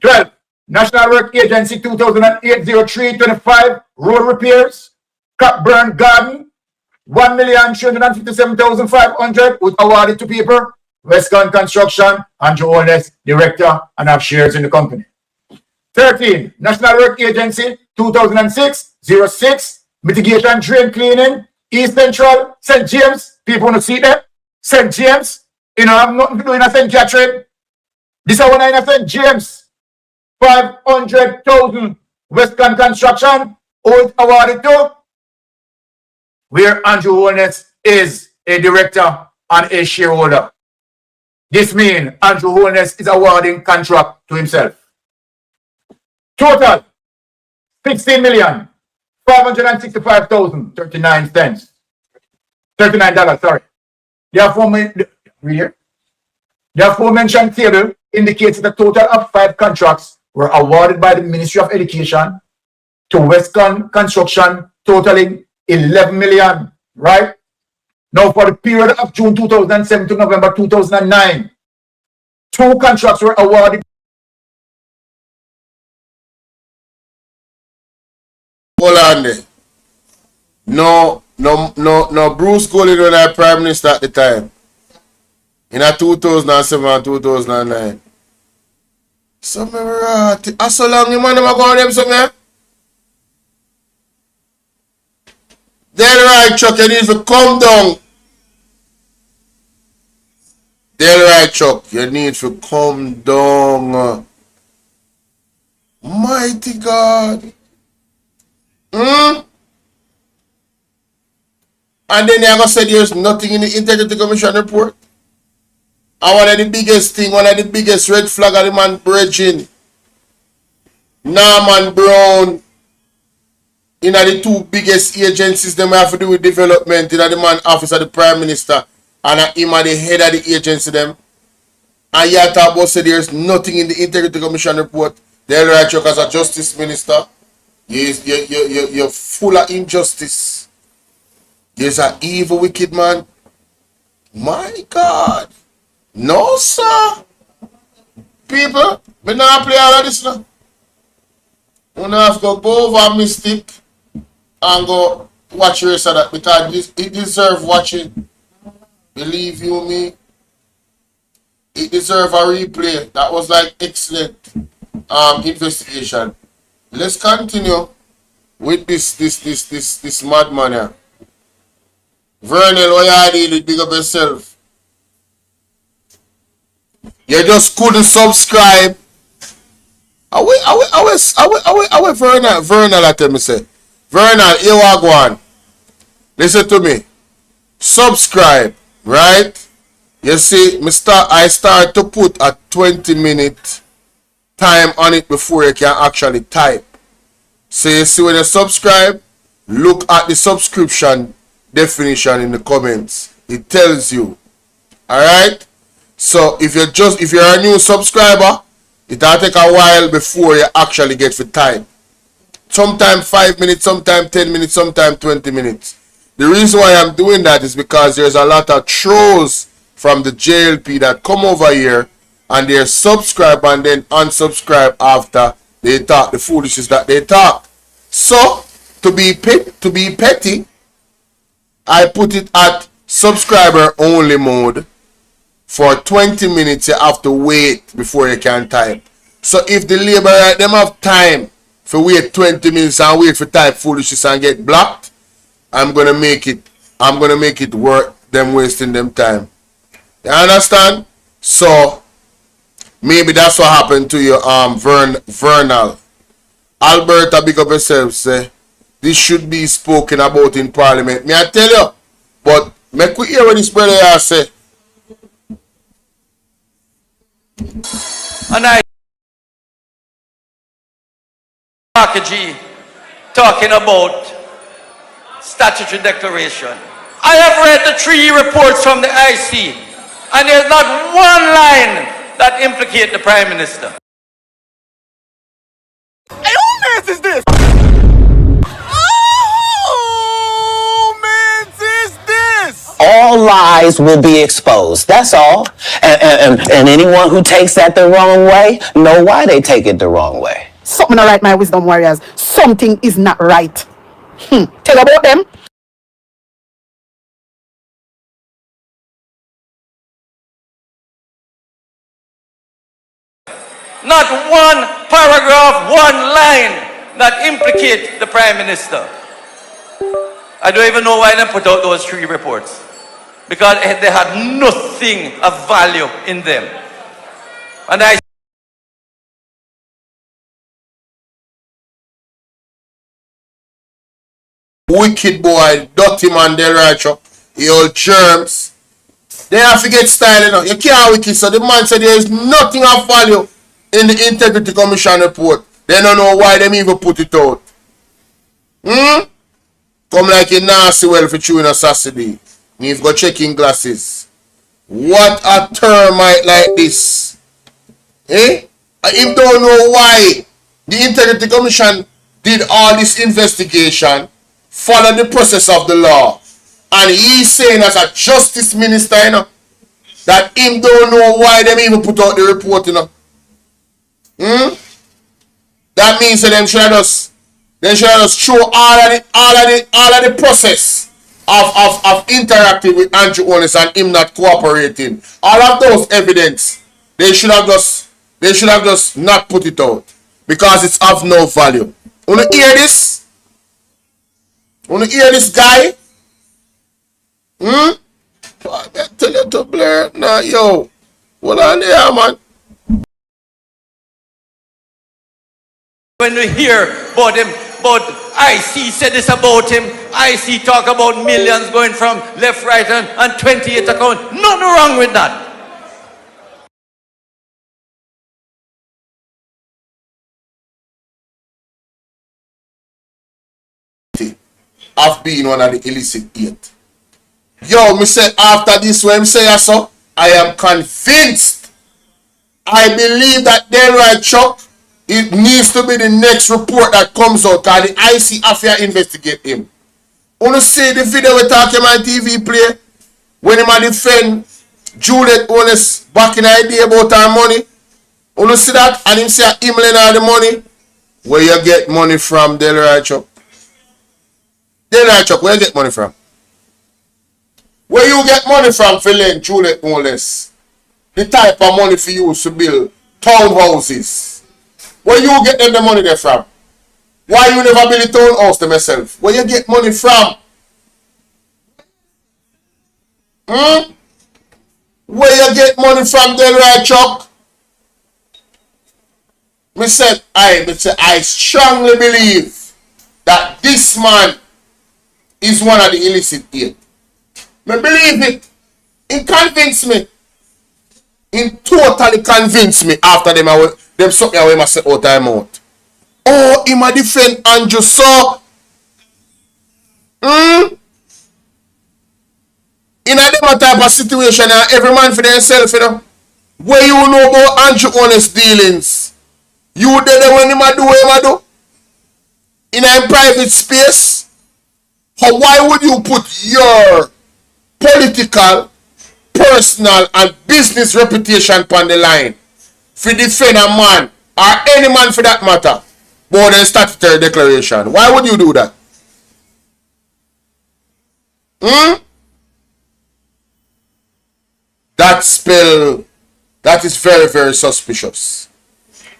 12. National Work Agency, 2008-0325 Road Repairs, Cockburn Garden, $1,357,500. Which awarded to people? Western Construction, Andrew Honest, director and have shares in the company. 13. National Work Agency, 2006-06 Mitigation Drain Cleaning, East Central, St. James. People want to see that? St. James. You know, I'm not doing a St. Catherine. This is one in St. James. 500,000. Western Construction. Old awarded to? Where Andrew Honest is a director and a shareholder. This means Andrew Honest is awarding contract to himself. Total, 16,565,039 cents. $39, sorry. The aforementioned table indicates the total of 5 contracts were awarded by the Ministry of Education to Western Construction, totaling 11 million, right? Now, for the period of June 2007 to November 2009, 2 contracts were awarded. Hold on there. No, Bruce Golding was our Prime Minister at the time. In 2007 and 2009. So, so long you man go on them somewhere? Then right, Chuck, you need to come down. Then right, Chuck, you need to come down. Mighty God. And then you're going to say there's nothing in the Integrity Commission report. And one of the biggest thing, one of the biggest red flag of the man bridging, Norman Brown, in the 2 biggest agencies them have to do with development, in the man office of the Prime Minister, and him at the head of the agency them. And you talk about say there's nothing in the Integrity Commission report. They're right, Chuck, as a Justice Minister. You're full of injustice. There's an evil, wicked man. My God. No, sir. People, we not play all of this now. We have to go over Mystic and go watch the rest of that because it deserves watching. Believe you me. It deserves a replay. That was like excellent investigation. Let's continue with this madman here. Vernal, what you did, big up yourself. You just couldn't subscribe. I wait Vernal, I tell me say. Vernal, here we go on. Listen to me. Subscribe, right? You see, I start to put a 20-minute time on it before you can actually type. So you see, when you subscribe, look at the subscription definition in the comments. It tells you. Alright? So if you're a new subscriber, it'll take a while before you actually get to type. Sometimes 5 minutes, sometimes 10 minutes, sometimes 20 minutes. The reason why I'm doing that is because there's a lot of trolls from the JLP that come over here and they subscribe and then unsubscribe after they talk the foolishness that they talk. So to be petty, I put it at subscriber only mode. For 20 minutes you have to wait before you can type. So if the labor right them have time for wait 20 minutes and wait for type foolishness and get blocked, I'm gonna make it worth them wasting them time. You understand? So maybe that's what happened to you, Vernal. Alberta, big up yourself, say this should be spoken about in Parliament. May I tell you? But make we hear what this brother here say. And I talking about statutory declaration. I have read the 3 reports from the IC, and there's not one line that implicates the Prime Minister. Hey, who mess is this? All lies will be exposed. That's all. And anyone who takes that the wrong way, know why they take it the wrong way. Something not right, my wisdom warriors. Something is not right. Tell about them. Not one paragraph, one line that implicates the Prime Minister. I don't even know why they put out those 3 reports. Because they had nothing of value in them. And I wicked boy, dirty man, Del Racho, the old germs. They have to get style, you know. You can't wicked. So the man said there is nothing of value in the Integrity Commission report. They don't know why they even put it out. Come like a nasty well for chewing a sassy. You've got checking glasses. What a termite like this. Eh? I don't know why the Integrity Commission did all this investigation, follow the process of the law. And he's saying as a justice minister, you know, that him don't know why they even put out the report, you know. That means that they should just show all of the process of interacting with Andrew Holness and him not cooperating. All of those evidence, they should have just not put it out because it's of no value. Wanna hear this? Wanna hear this guy? I tell you to blur now, yo. What on there, man? when we hear about him, but IC said this about him, IC talk about millions going from left, right, and 28 account. Nothing wrong with that. Of being one of the illicit 8. Yo, me say after this when me say so, I am convinced. I believe that Delroy Chuck, it needs to be the next report that comes out because the IC affair investigate him. Wanna see the video we talking on TV play when him a defend Juliet Honest back in the day about her money? Wanna see that? And him say him lend her the money? Where you get money from, Delroy Chuck? Delroy Chuck, where you get money from? Where you get money from for lend Juliet Honest? The type of money for you to build townhouses. Where you get them the money there from? Why you never build a townhouse to myself? Where you get money from? Where you get money from, Delroy Chuck? I strongly believe that this man is one of the illicit 8. Me believe it. He convinced me. He totally convinced me after them suck me away myself out time out. Oh, he might defend Andrew so. In a different type of situation, every man for themselves, you know. Where you know about Andrew honest dealings. You there when him do what him do. In a private space. Why would you put your political, personal, and business reputation upon the line for defend a man or any man for that matter more than statutory declaration? Why would you do that? That is very, very suspicious.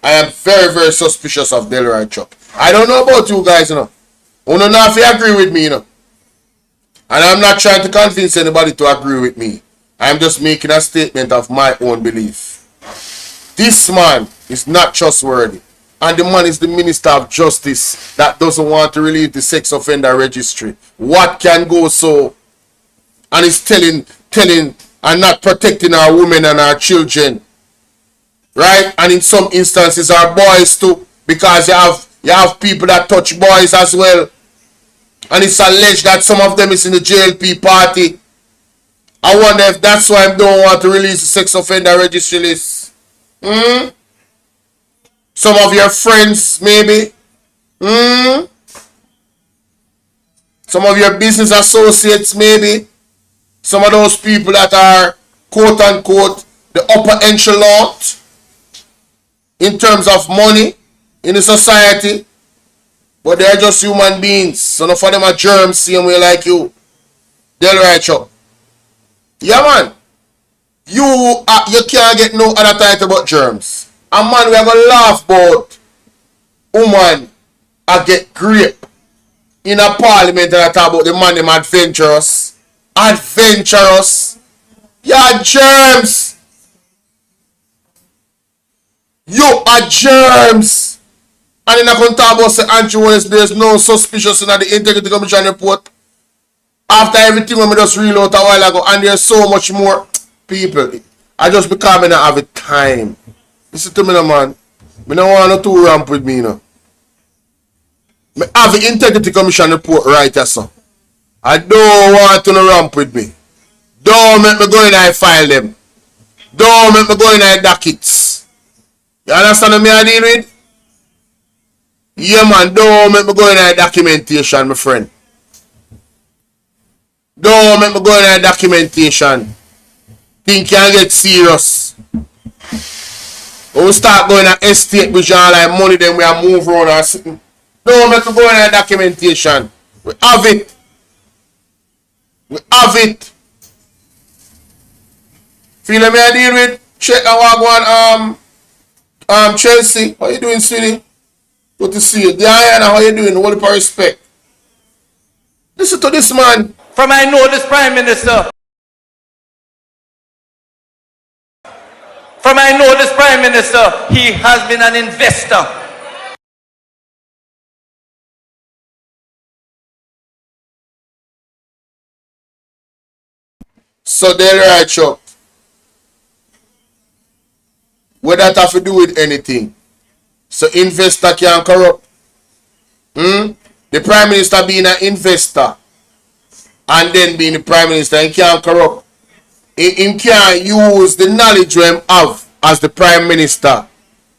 I am very, very suspicious of Delroy Chuck. I don't know about you guys, you know. You don't know if you agree with me, you know. And I'm not trying to convince anybody to agree with me. I'm just making a statement of my own belief. This man is not trustworthy. And the man is the Minister of Justice that doesn't want to relieve the sex offender registry. What can go so? And he's telling and not protecting our women and our children. Right? And in some instances our boys too. Because you have people that touch boys as well. And it's alleged that some of them is in the JLP party. I wonder if that's why I don't want to release the sex offender registry list. Some of your friends, maybe. Some of your business associates, maybe. Some of those people that are, quote unquote, the upper echelon in terms of money in the society. But they're just human beings. So none of them are germs, same way like you. Delroy Chuck. Yeah, man. You can't get no other title but germs. And man, we are going to laugh about woman I get grape in a parliament and I talk about the man them adventurous. Adventurous. Yeah, germs. You are germs. And then I can talk about say Andrew Wallace, there's no suspicious in the Integrity Commission report. After everything when we just read out a while ago, and there's so much more people. I just become I have a time. Listen to me now, man. I don't want to ramp with me, you know. I have the Integrity Commission report right here, so. I don't want to ramp with me. Don't make me go in and file them. Don't make me go in and dockets. You understand what I deal with? Yeah, man, don't make me go in a documentation, my friend. Don't make me go in a documentation. Think you can get serious. When we start going to estate with John like money, then we are move around or something. Don't make me go in a documentation. We have it. We have it. Feel me I deal with? Check and walk on Chelsea. How you doing, sweetie? Good to see you. Diana, how you doing? All the respect. Listen to this man. From I know this Prime Minister. From I know this Prime Minister, he has been an investor. So Delroy Chuck. What that have to do with anything? So investor can corrupt. The Prime Minister being an investor and then being the Prime Minister, he can't corrupt. He can't use the knowledge we have as the Prime Minister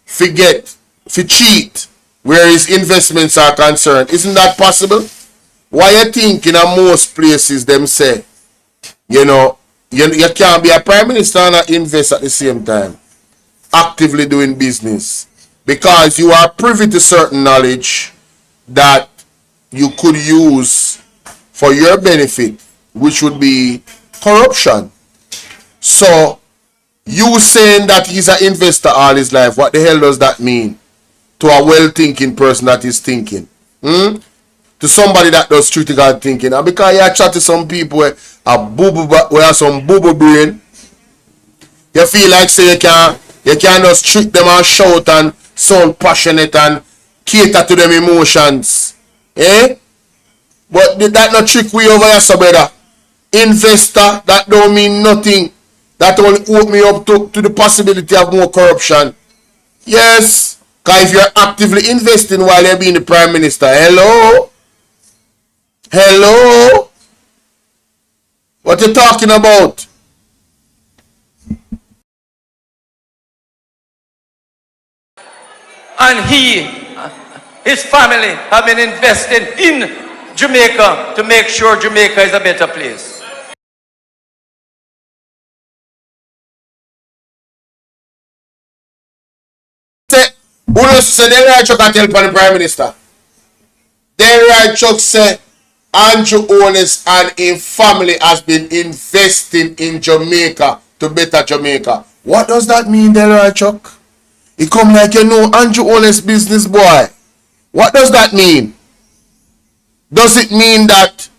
to cheat where his investments are concerned. Isn't that possible? Why you think in most places them say, you know, you can't be a Prime Minister and an investor at the same time. Actively doing business. Because you are privy to certain knowledge that you could use for your benefit, which would be corruption. So, you saying that he's an investor all his life, what the hell does that mean to a well-thinking person that is thinking? To somebody that does critical thinking. And because you chat to some people who have some boo-boo brain, you feel like say you can just trick them and shout and sound passionate and cater to them emotions. But that not trick we over here, so brother. Investor, that don't mean nothing. that only open me up to the possibility of more corruption. Yes, because if you're actively investing while you're being the Prime Minister, hello? Hello? What you talking about? And his family have been investing in Jamaica to make sure Jamaica is a better place. Who knows say the right chuck tell for the Prime Minister? The right chuck say Andrew Holness and his family has been investing in Jamaica to better Jamaica. What does that mean, the right chuck? It come like you know Andrew Holness business boy. What does that mean? Does it mean that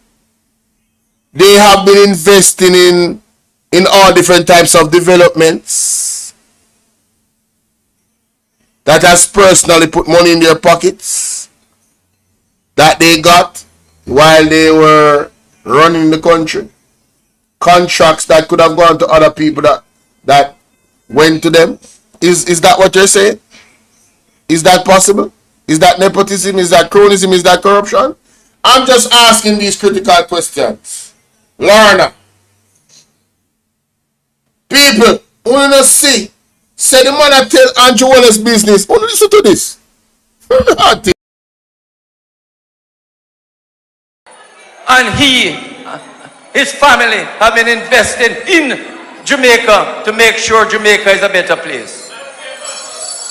they have been investing in all different types of developments? That has personally put money in their pockets that they got while they were running the country? Contracts that could have gone to other people that went to them? Is that what you're saying? Is that possible? Is that nepotism? Is that cronyism? Is that corruption? I'm just asking these critical questions. Lorna, people who don't see, say the man that tell Andrew Wallace business. Who listen to this? And his family have been investing in Jamaica to make sure Jamaica is a better place.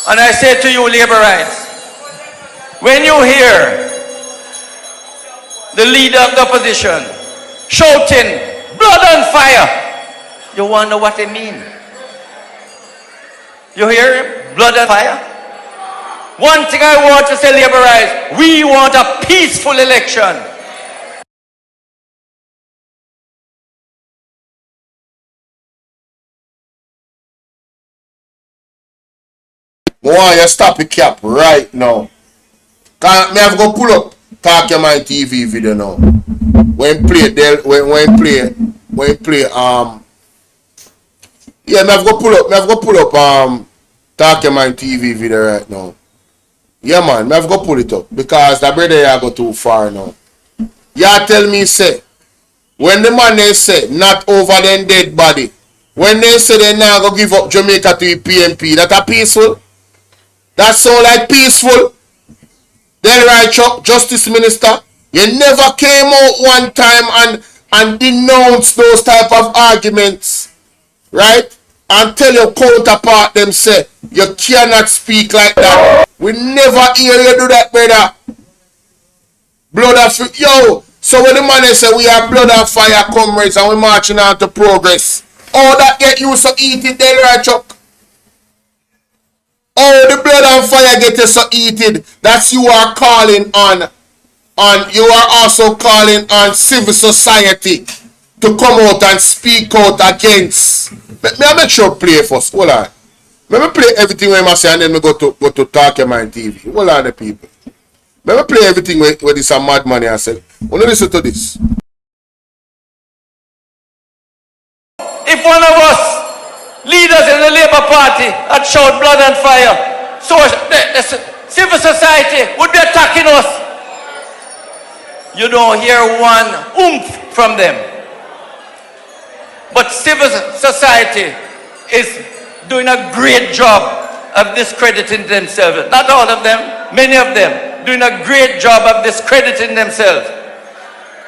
And I say to you, Laborites, when you hear the leader of the opposition shouting blood and fire, you wonder what they mean. You hear him? Blood and fire? One thing I want to say, Laborites, we want a peaceful election. I want you stop the cap right now. Can me have go pull up Talk Your Mind TV video now. When play yeah, me have go pull up Talk Your Mind TV video right now. Yeah man, me have go pull it up because the brother here go too far now. Y'all tell me say when the man they say not over then dead body, when they say they now go give up Jamaica to the PNP, that a peaceful? That sound like peaceful? Then right, Chuck, Justice Minister, you never came out one time and denounced those type of arguments, right? And tell your counterpart them say you cannot speak like that. We never hear you do that, brother. Blood of yo. So when the man say we are blood and fire comrades and we marching on to progress, all that get you so eat it, then right, Chuck. Oh, the blood and fire get you so heated. That's you are calling on you are also calling on civil society to come out and speak out against. Let me make sure play first. Hold on. Let me play everything where I say and then we go to Talk Your Mind TV. Hold on the people. Let me play everything where this a madman here said. Want to listen to this? If one of us leaders in the Labour Party had showed blood and fire, so the civil society would be attacking us. You don't hear one oomph from them. But civil society is doing a great job of discrediting themselves. Not all of them, many of them doing a great job of discrediting themselves.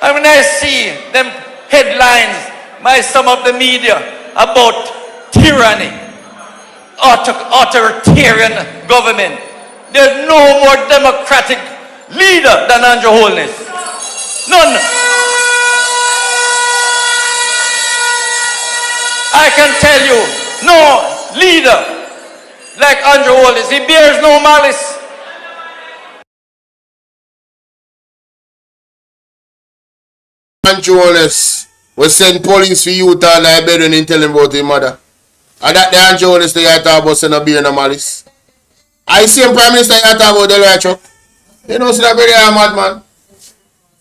And when I see them headlines by some of the media about tyranny, authoritarian government, there's no more democratic leader than Andrew Holness. None. I can tell you, no leader like Andrew Holness. He bears no malice. Andrew Holness will send police for you to lie bed and tell him about his mother. And that the Andrew Holness they are talking about send a beer no malice. I see him Prime Minister you talk about the right truck. You know, see that very madman.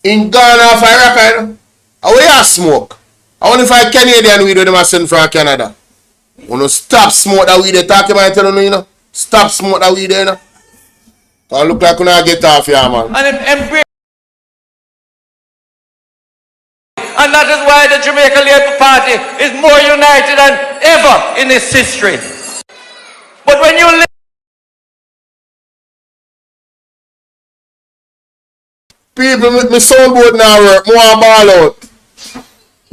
In Ghana for Iraq, I know. How you smoke? I wonder if I Canadian weed with them I send from Canada. Wanna stop smoke that weed they talking about telling you, you know? Stop smoke that weed there, you know? Cause look like when I get off here, man. And that is why the Jamaica Labour Party is more united than ever in its history. But when you people with me soundboard now work, more ball out.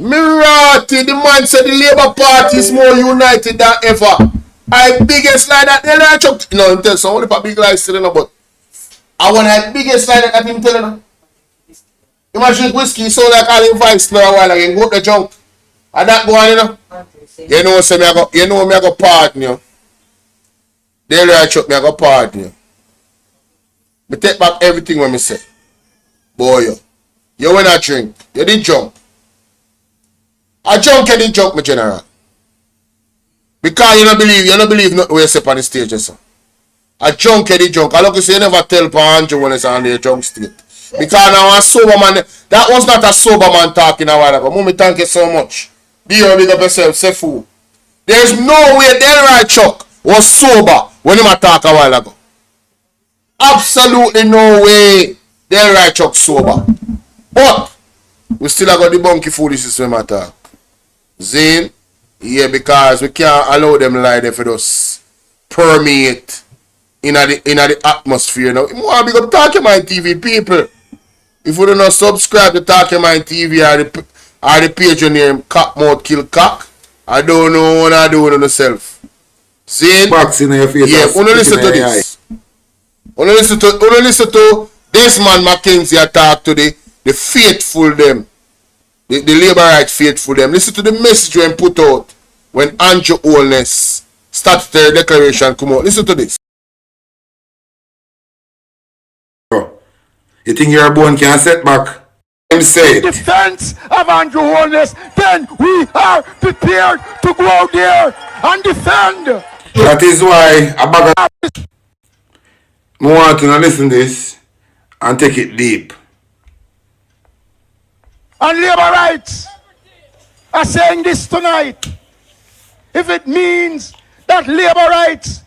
Mirati, the man said the Labour Party is more united than ever. I biggest lie that they like chuck. No, I'm telling you, only for big lies still, but I want the biggest lie that I'm telling you. Imagine whiskey sound like all in vice now a while again, go up the junk. And that go on, you know. You know, so me I go pardon you. They like chuck me, I go pardon you. Me take back everything when me say. Boy, you when I drink, you did jump. I jump, you did jump, my general. Because you don't believe nothing we say on the stage, so. I junk, you did junk. I look you say you never tell for Andrew when it's on the junk state. Because now a sober man, that was not a sober man talking a while ago. Mommy, thank you so much. Be your big up yourself, say fool. There's no way Delroy Chuck was sober when he talk a while ago. Absolutely no way Delroy Chuck sober. But we still have got the bunky foolishness when I talk. Zane, yeah, because we can't allow them lie there for us permeate in the atmosphere now. You want to be up Talking Mind TV people. If you do not subscribe to Talking Mind TV or the page name Cockmouth Kill Cock, I don't know what I do with myself. See? Boxing in your face. Yeah, wanna listen to this. Wanna listen to this man Mackenzie talk to the faithful them. The labor rights faithful them. Listen to the message when put out when Andrew Holness statutory declaration come out. Listen to this. You think your bone can set back? Him say in defense of Andrew Holness, then we are prepared to go out there and defend. That is why I want to listen to this and take it deep. And labor rights are saying this tonight. If it means that labor rights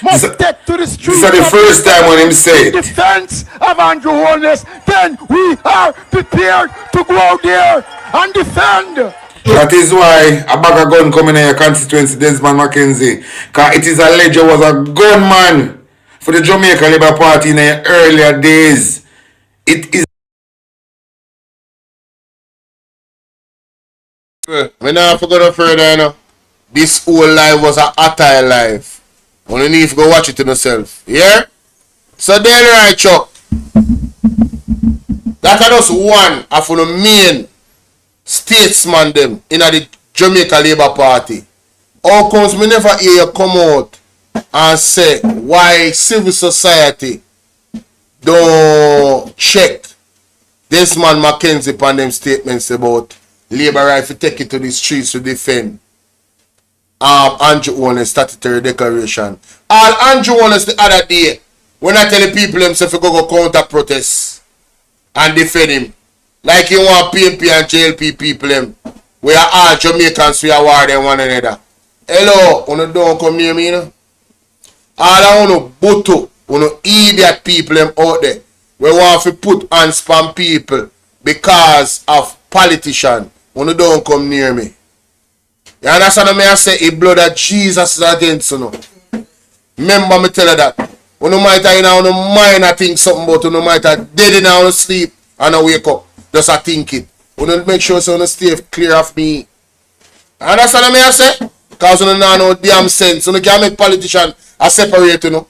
must take to the streets. This is the first time when him say it. In defense of Andrew Holness, then we are prepared to go out there and defend. That is why a bag of gun coming in your constituency, Desmond Mackenzie. Because it is alleged was a gunman for the Jamaica Labour Party in the earlier days. It is. We're not going to go no further, you know. This whole life was a attire life. You need to go watch it to yourself. Yeah? So then right, Chuck. That is just one of the main statesman them in the Jamaica Labour Party. How comes me never hear you come out and say why civil society don't check this man Mackenzie upon them statements about labor right to take it to the streets to defend Andrew Holness statutory declaration. All Andrew Holness the other day when I tell the people himself to go counter protest and defend him. Like you want PMP and JLP people them. We are all Jamaicans, we are war them one another. Hello, you don't come near me, you know? All I want to buto, idiot people them out there. We want to put hands on people because of politicians. You don't come near me. You understand me? I say, the blood of Jesus is against you. Remember me tell you that. You might have in your mind I think something about you might have dead in your sleep and I wake up. Just I think it. You make sure so you stay clear of me. You understand me? I say? Because you don't know no damn sense. You can't make politicians separate, you know.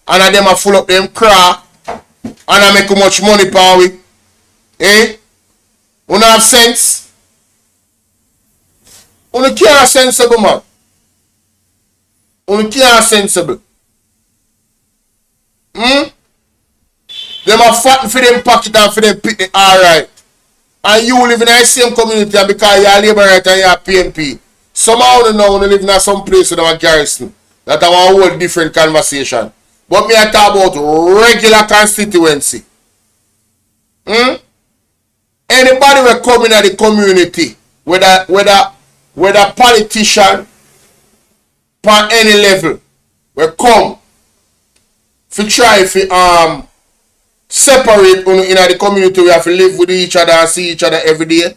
And them a full up them crack. And I make much money per week. Eh? You don't have sense? You can't sensible, man. You can't sensible. Them are fighting for them pocket and for them pick alright. And you live in the same community and because you are labor right and you are PNP. Somehow you know when you live in some place with a garrison. That I want a whole different conversation. But me I talk about regular constituency. Anybody will come in the community, whether politician on any level, we come to try to separate in the community. We have to live with each other and see each other every day.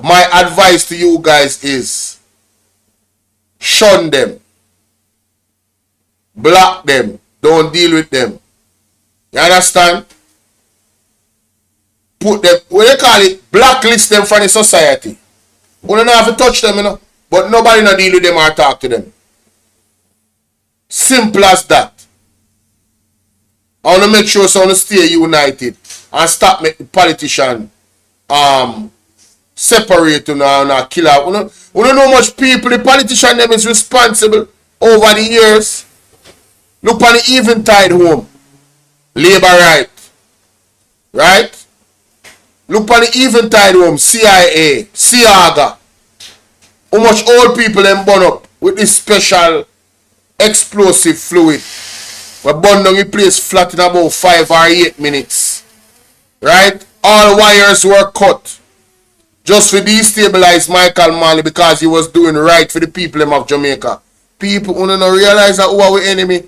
My advice to you guys is shun them, block them, don't deal with them. You understand? Put them, what they call it, blacklist them from the society. We don't have to touch them, you know, but nobody not deal with them or talk to them. Simple as that. I want to make sure someone stay united and stop make the politician separate and kill out. We don't know how much people the politician them is responsible over the years. Look on the Eventide home. Labor right. Right? Look on the Eventide home, CIA, Siaga. How much old people them burn up with this special explosive fluid. We burn down the place flat in about 5 or 8 minutes. Right? All wires were cut. Just to destabilize Michael Marley because he was doing right for the people of Jamaica. People who don't realize that who are our enemy.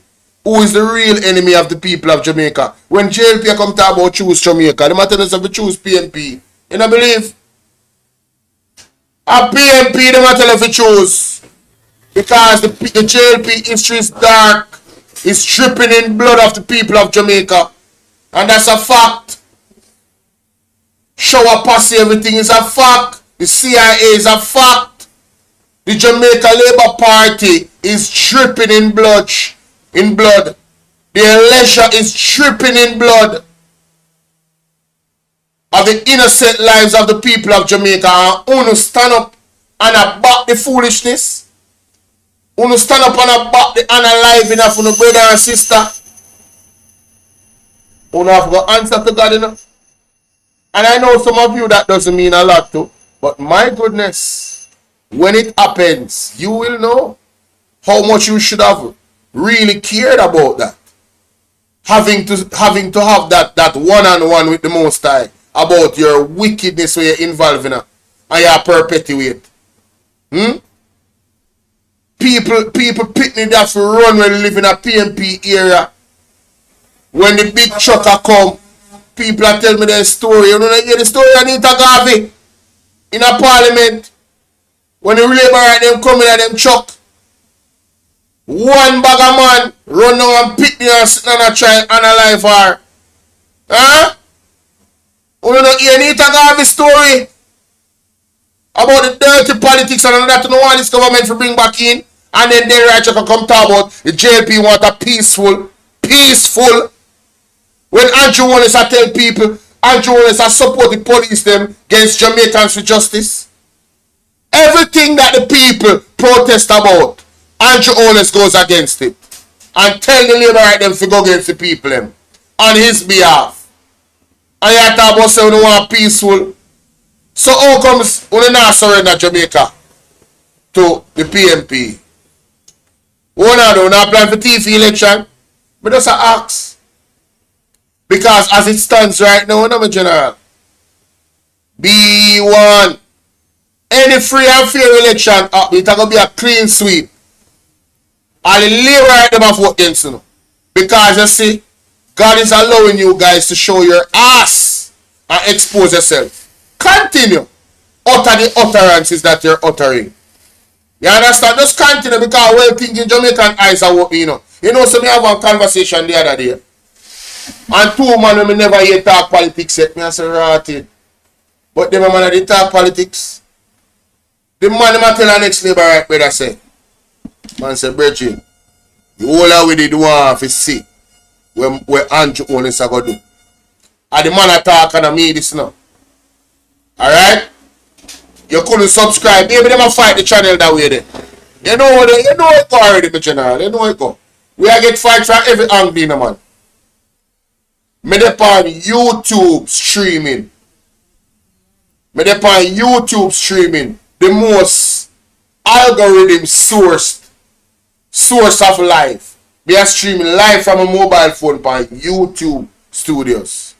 Who is the real enemy of the people of Jamaica? When JLP come talk about choose Jamaica, they matter if we choose PNP. You don't believe? A PNP, they matter if we choose. Because the JLP history is dark. It's dripping in blood of the people of Jamaica. And that's a fact. Shower posse, everything is a fact. The CIA is a fact. The Jamaica Labour Party is dripping in blood. Their leisure is dripping in blood of the innocent lives of the people of Jamaica. And uno stand up and back the foolishness. Uno stand up and back the unalive of uno brother and sister. Uno have to go answer to God enough. And I know some of you that doesn't mean a lot too. But my goodness, when it happens, you will know how much you should have really cared about that. Having to have that one-on-one with the Most High about your wickedness where you're involved in and you perpetuate. People picnic that for run when they live in a PNP area. When the big trucker come, people are telling me their story. You know the story of Anita Garvey in a parliament. When the Labour right them coming at them truck. One bag of man run down and pick me and sit down and try and analyze her. Huh? You don't hear Anita Garvey story about the dirty politics and all that you know what this government to bring back in. And then they right can come talk about the JLP want a peaceful. When Andrew Wallace tell people, Andrew Wallace support the police them against Jamaicans for justice. Everything that the people protest about, Andrew Wallace goes against it. And tell the Labour right them to go against the people them. On his behalf. And you talk about saying you want peaceful. So how comes you not surrender Jamaica to the PNP? You not plan for TV election? But just ask. Because as it stands right now, my general, B1, any free and fair election, it's going to be a clean sweep. And the Labour right them have vote against you. Because you see, God is allowing you guys to show your ass and expose yourself. Continue. Utter the utterances that you're uttering. You understand? Just continue because well thinking Jamaican eyes are open, you know. You know, so me have a conversation the other day. And two man when me never hear talk politics yet, me I say rotted. But them man they talk politics. The man them tell the next Labour right brother say. Man say, Brethren, the whole of we did want to see where Andrew Wallace are going to do. And the man talk and me this now. Alright? You couldn't subscribe. Maybe them a fight the channel that way there. You know it go already, my general. You know it go. We are get fight from every angle, man. Me dey on YouTube streaming. The most algorithm source of life. We are streaming live from a mobile phone on YouTube studios.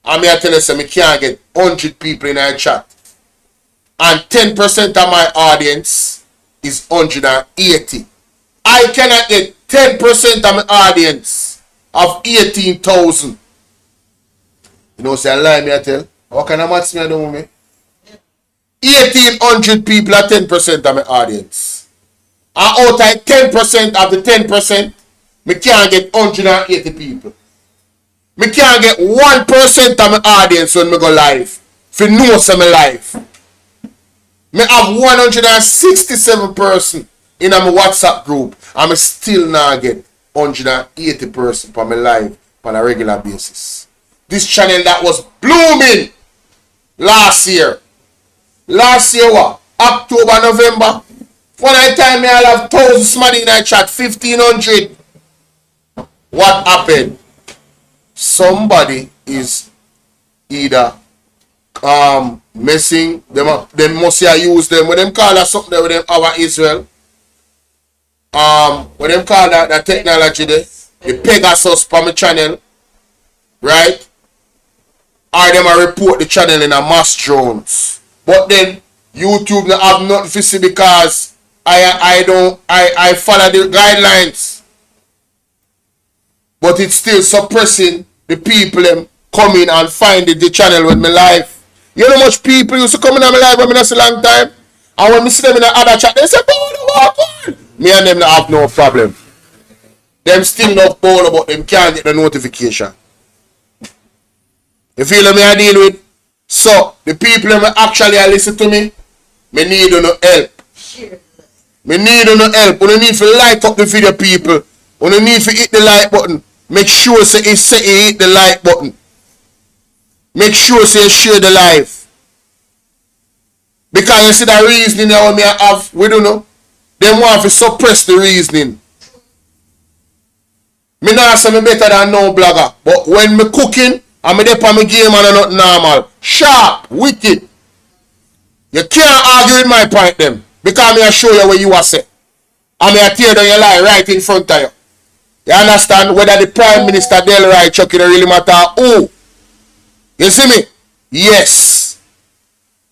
And me I tell you say me can't get 100 people in our chat. And 10% of my audience is 180. I cannot get 10% of my audience of 18,000. You know, say I lie me I tell. How can I match me I do me? 1,800 people are 10% of my audience. And out of 10% of the 10%, me can't get 180 people. Me can't get 1% of my audience when me go live. For know some live. Me have 167 person in my WhatsApp group. And me still not get 180 person for my live on a regular basis. This channel that was blooming last year. Last year what? October, November. When I time me I'll have 1,000 somebody in I chat, 1,500. What happened? Somebody is either messing them up. They must use them. When them call that something with them our Israel. When them call that technology there, the Pegasus for my channel. Right? Or them a report the channel in a mass drones. But then YouTube not have nothing to see because I follow the guidelines. But it's still suppressing the people them coming and finding the channel with me live. You know how much people used to come in on my live when I not see long time? And when I see them in the other chat, they say, Bolo, walk on. Me and them not have no problem. Them still not Bolo, but them can't get the notification. You feel me I deal with? So, the people that actually listen to me, me need no help. Me need no help. You need to like up the video, people. You need to hit the like button. Make sure say you hit the like button. Make sure say you share the live. Because you see the reasoning that me have, we don't know. Them want to suppress the reasoning. Me not say me better than no blogger. But when me cooking, and me dey on my game and I'm not normal. Sharp, wicked. You can't argue with my point them. Because me I show you what you are say. And me I tear down your lie right in front of you. You understand? Whether the Prime Minister Delroy Chuck, it don't really matter who. You see me? Yes.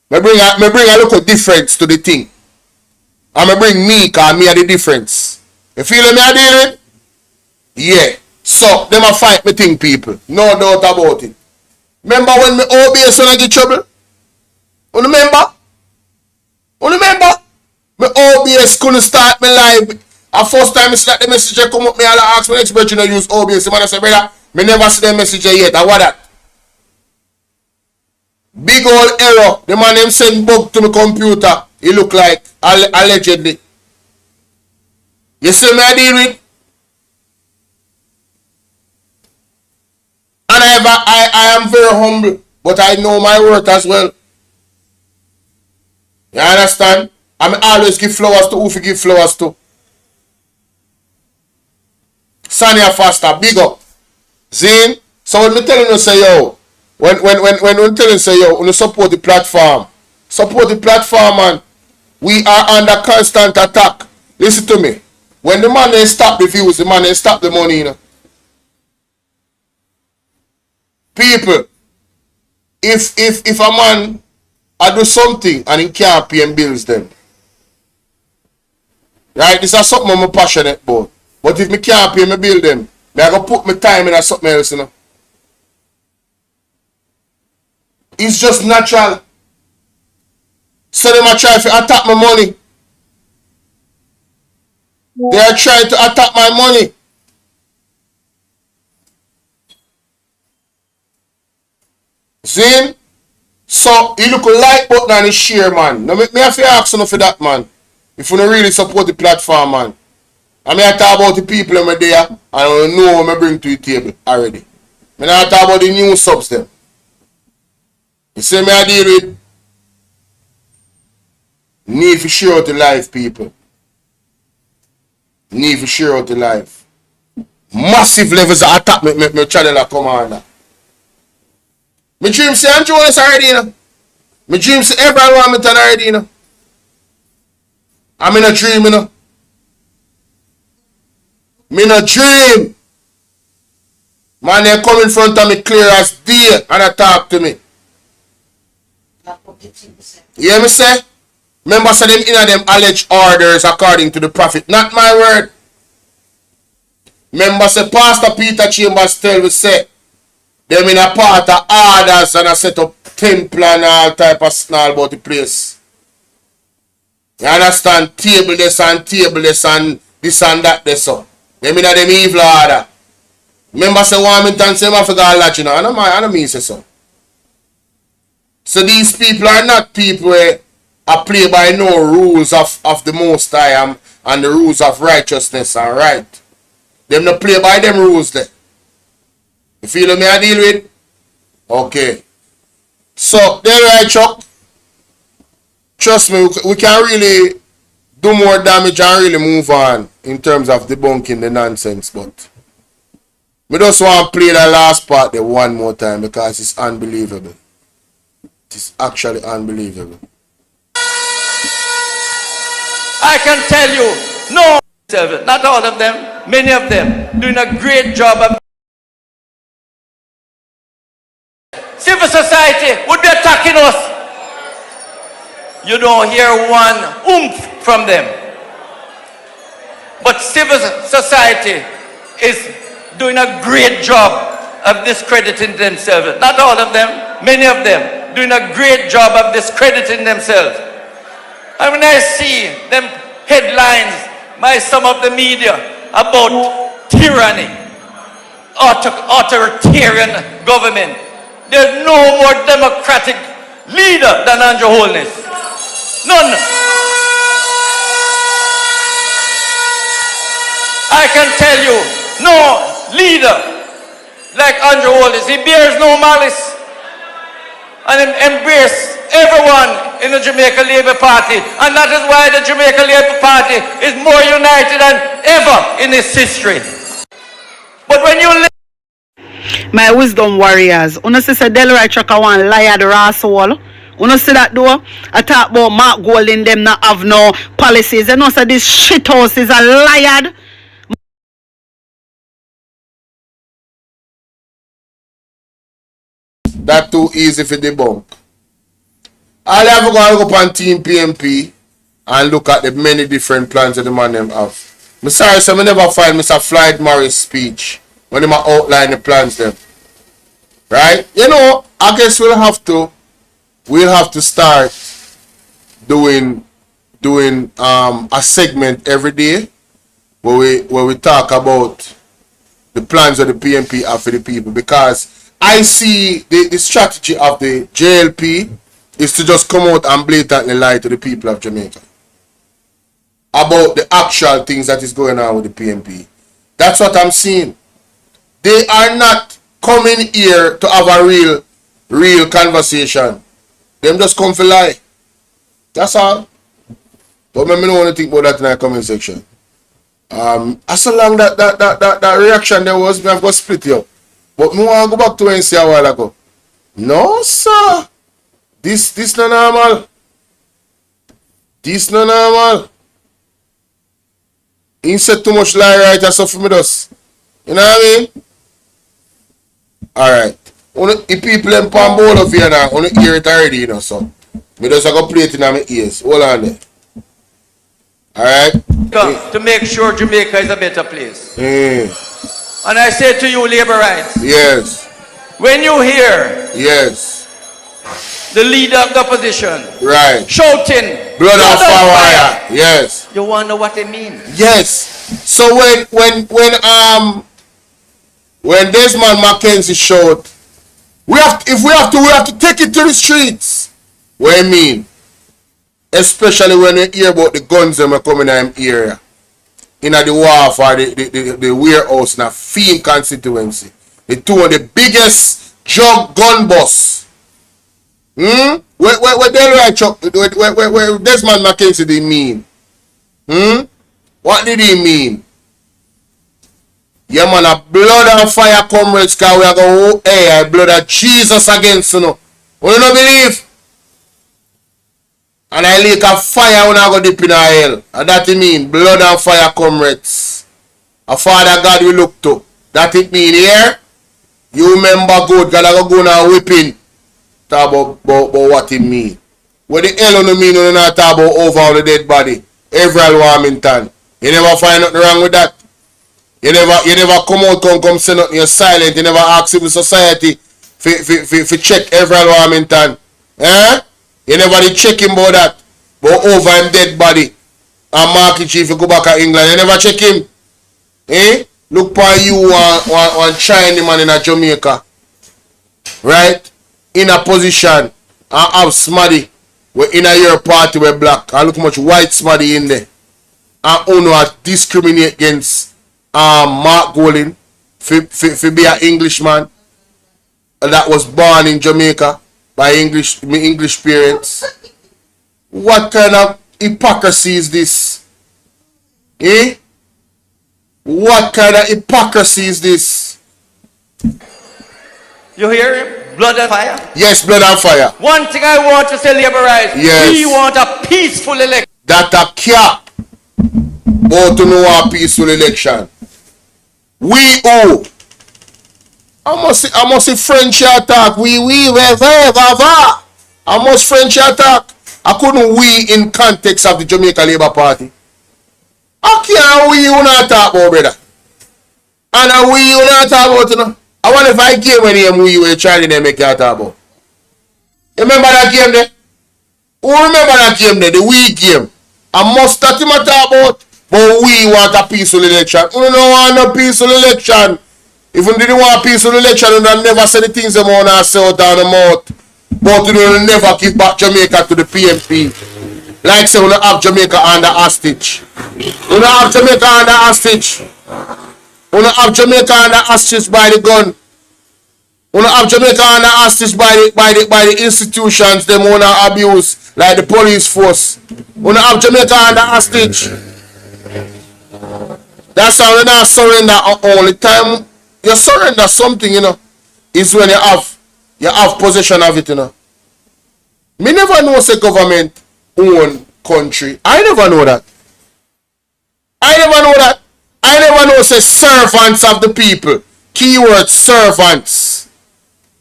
Me bring a little difference to the thing. And me bring me because me are the difference. You feel me I deal with? Yeah. So, them a fight me thing, people. No doubt about it. Remember when me OBS when I get trouble? You remember? You remember? Me OBS couldn't start me live. And first time I see that the messenger come up, me all ask me next birthday you know use OBS. The man I say, brother, me never see the messenger yet. And what that? Big old error. The man him send bug to my computer. He look like allegedly. You see me I deal with? And I am very humble, but I know my worth as well. You understand? I always give flowers to who to give flowers to. Sanya Faster, big up. Zine. So when me telling you say yo, when telling you say yo, when you support the platform, man. We are under constant attack. Listen to me. When the man they stop the views, the man they stop the money, you know. People, if a man I do something and he can't pay and bills them, right? This is something I'm passionate about. But if me can't pay me bill them, then I go put my time in something else, you know. It's just natural. So them are trying to attack my money. They are trying to attack my money. See? So, you look a like button and a share, man. Now, me have to ask you for that, man. If you don't really support the platform, man. I mean, I talk about the people in my there, and I don't know what I bring to the table already. I mean, I talk about the new subs, them. You see me I deal with? Need to share out the life, people. Need to share out the life. Massive levels of attack my channel a come on. My dream say I'm Jonas already, you know. My dream say everyone want me to already, you know. I'm in a dream, you know. Me in a dream. Man, they come in front of me clear as day and they talk to me. You hear me say? Remember, say them in them alleged orders according to the prophet. Not my word. Remember, say Pastor Peter Chambers tell we say them in a part of orders and a set up temple and all type of snarl about the place. You understand? Table this and this and that this so. Them in a them evil order. Remember, say Warmington say I forgot a lot, you know. I don't mean say so. So these people are not people where are play by no rules of the Most High and the rules of righteousness and right. Them not play by them rules there. You feel me I deal with? Okay. So, there right, Chuck. Trust me, we can really do more damage and really move on in terms of debunking the nonsense, but we just want to play the last part there one more time because it's unbelievable. It is actually unbelievable. I can tell you, no, not all of them, many of them doing a great job of civil society would be attacking us. You don't hear one oomph from them. But civil society is doing a great job of discrediting themselves. Not all of them, many of them doing a great job of discrediting themselves. And when I see them headlines by some of the media about tyranny, authoritarian government, there's no more democratic leader than Andrew Holness. None. I can tell you, no leader like Andrew Holness. He bears no malice and embrace everyone in the Jamaica Labour Party, and that is why the Jamaica Labour Party is more united than ever in its history. But when you my wisdom warriors, you see say Delroy Trucker one liar the rascal. You see that though? I talk about Mark Golding them not have no policies. You know say this shit house is a liar. That too easy for debunk. All you have to go up on Team PMP and look at the many different plans that the man them have. I'm sorry, so I never find Mr. Floyd Morris' speech when they outline the plans them. Right? You know, I guess we'll have to start doing a segment every day where we talk about the plans of the PMP have for the people, because I see the strategy of the JLP is to just come out and blatantly lie to the people of Jamaica about the actual things that is going on with the PMP. That's what I'm seeing. They are not coming here to have a real conversation. Them just come for lie. That's all. But me don't want to think about that in the comment section. As long that reaction there was, me have got split you up. But me want to go back to and see a while ago. No, sir. This not normal. This not normal. He said too much lie right and stuff for me does. You know what I mean? Alright. If people in Bolo here now, I hear it already, you know, so. Me just go play it in my ears. Hold on there. Alright? To make sure Jamaica is a better place. And I say to you, labor rights. Yes. When you hear the leader of the opposition shouting blood and fire. Yes. You wanna know what they mean? Yes. So when Desmond Mackenzie showed, we have to take it to the streets. What I mean? Especially when we hear about the guns that are coming in the area. In the wharf or the warehouse in a field constituency. The two of the biggest drug gun busts. Where Desmond Mackenzie did mean? What did he mean? Yeah man, a blood and fire comrades, cause we are going to hey, blood of Jesus against you know. You don't believe? And I lake a fire when I go deep in hell. And that it mean blood and fire comrades. A Father God we look to. That it mean here. You remember good, God I go now whipping. Talk about what it mean. What the hell you mean when you not talk about over all the dead body? Every Warmington. You never find nothing wrong with that. You never come out, come say nothing, you're silent. You never ask civil society for check every Warmington. Eh? You never did check him about that. But over him dead body. And market chief, you go back to England. You never check him. Eh? Look for you one Chinese man in a Jamaica. Right? In a position. And have smaddy. We're in a year party we're black. And look how much white smaddy in there. And uno discriminate against Mark Golding for be an Englishman that was born in Jamaica by English parents. What kind of hypocrisy is this? Eh? What kind of hypocrisy is this? You hear him? Blood and fire? Yes, blood and fire. One thing I want to say, laborize. Yes. We want a peaceful election. That a cap. But to know a peaceful election. We who? I must say French attack. I must French attack. I couldn't we in context of the Jamaica Labour Party. I can't we you not talk about, brother. And we you not talk about, you know. I wonder if I game when him we were trying to make you talk about. You remember that game there? Who remember that game there? The we game. I must start him talk about, but we want a peaceful election. We don't want no peaceful election. If we didn't want a peaceful election, we would never say the things they want to say out down the mouth. But we will never give back Jamaica to the PNP. Like say we don't have Jamaica under hostage. We don't have Jamaica under hostage. We don't have Jamaica under hostage by the gun. We don't have Jamaica under hostage by the institutions they want to abuse, like the police force. We don't have Jamaica under hostage. That's how we not surrender. Only time you surrender something, you know, is when you have possession of it, you know. Me never know say government own country. I never know that. I never know say servants of the people. Keyword servants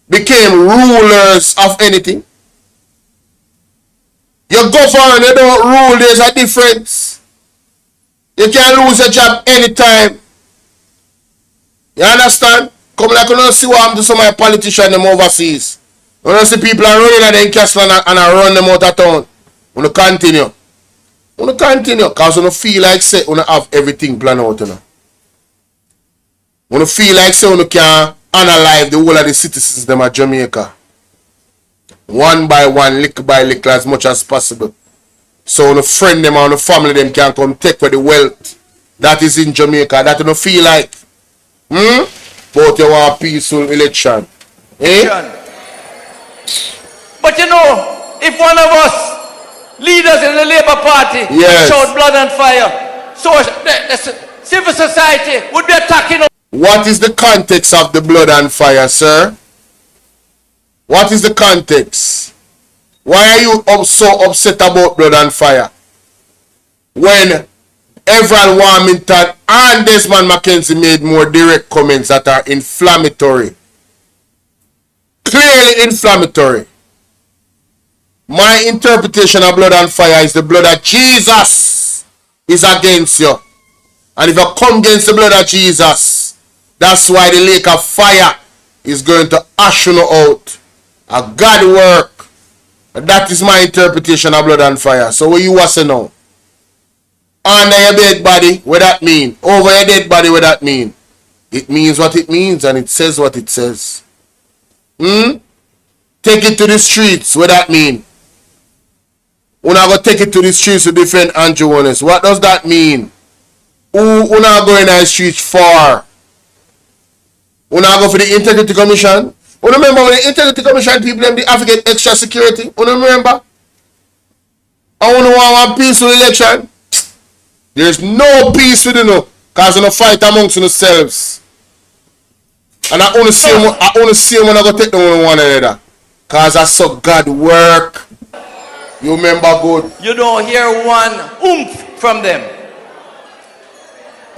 became rulers of anything. You govern, you don't rule, there's a difference. You can lose your job anytime. You understand? Come like you don't see what happens to some of the politicians them overseas. You don't see people are running at the castle and run them out of town. You don't continue. You don't continue because you don't feel like say you don't have everything planned out. You don't feel like say you can analyze the whole of the citizens them at Jamaica. One by one, lick by lick as much as possible. So the friend them and the family them can come take for the wealth that is in Jamaica that you don't feel like. But you want a peaceful election. Eh? But you know, if one of us leaders in the Labour Party showed blood and fire, so the civil society would be attacking us. What is the context of the blood and fire, sir? What is the context? Why are you so upset about blood and fire? When Everald Warmington and Desmond McKenzie made more direct comments that are inflammatory. Clearly inflammatory. My interpretation of blood and fire is the blood of Jesus is against you. And if you come against the blood of Jesus, that's why the lake of fire is going to ash you out. A God work. That is my interpretation of blood and fire. So what you want to know? Under your dead body, what that mean? Over your dead body, what that mean? It means what it means and it says what it says. Take it to the streets, what that mean? We're not going to take it to the streets to defend Andrew Wallace. What does that mean? We're not going to the streets for? We're not going for the Integrity Commission? You remember when the Integrity Commission people them they have to get extra security? You remember? I want to want a peaceful election. There's no peace within you because you don't fight amongst yourselves. And I only see when I go take them one another. Because I saw God work. You remember good. You don't hear one oomph from them.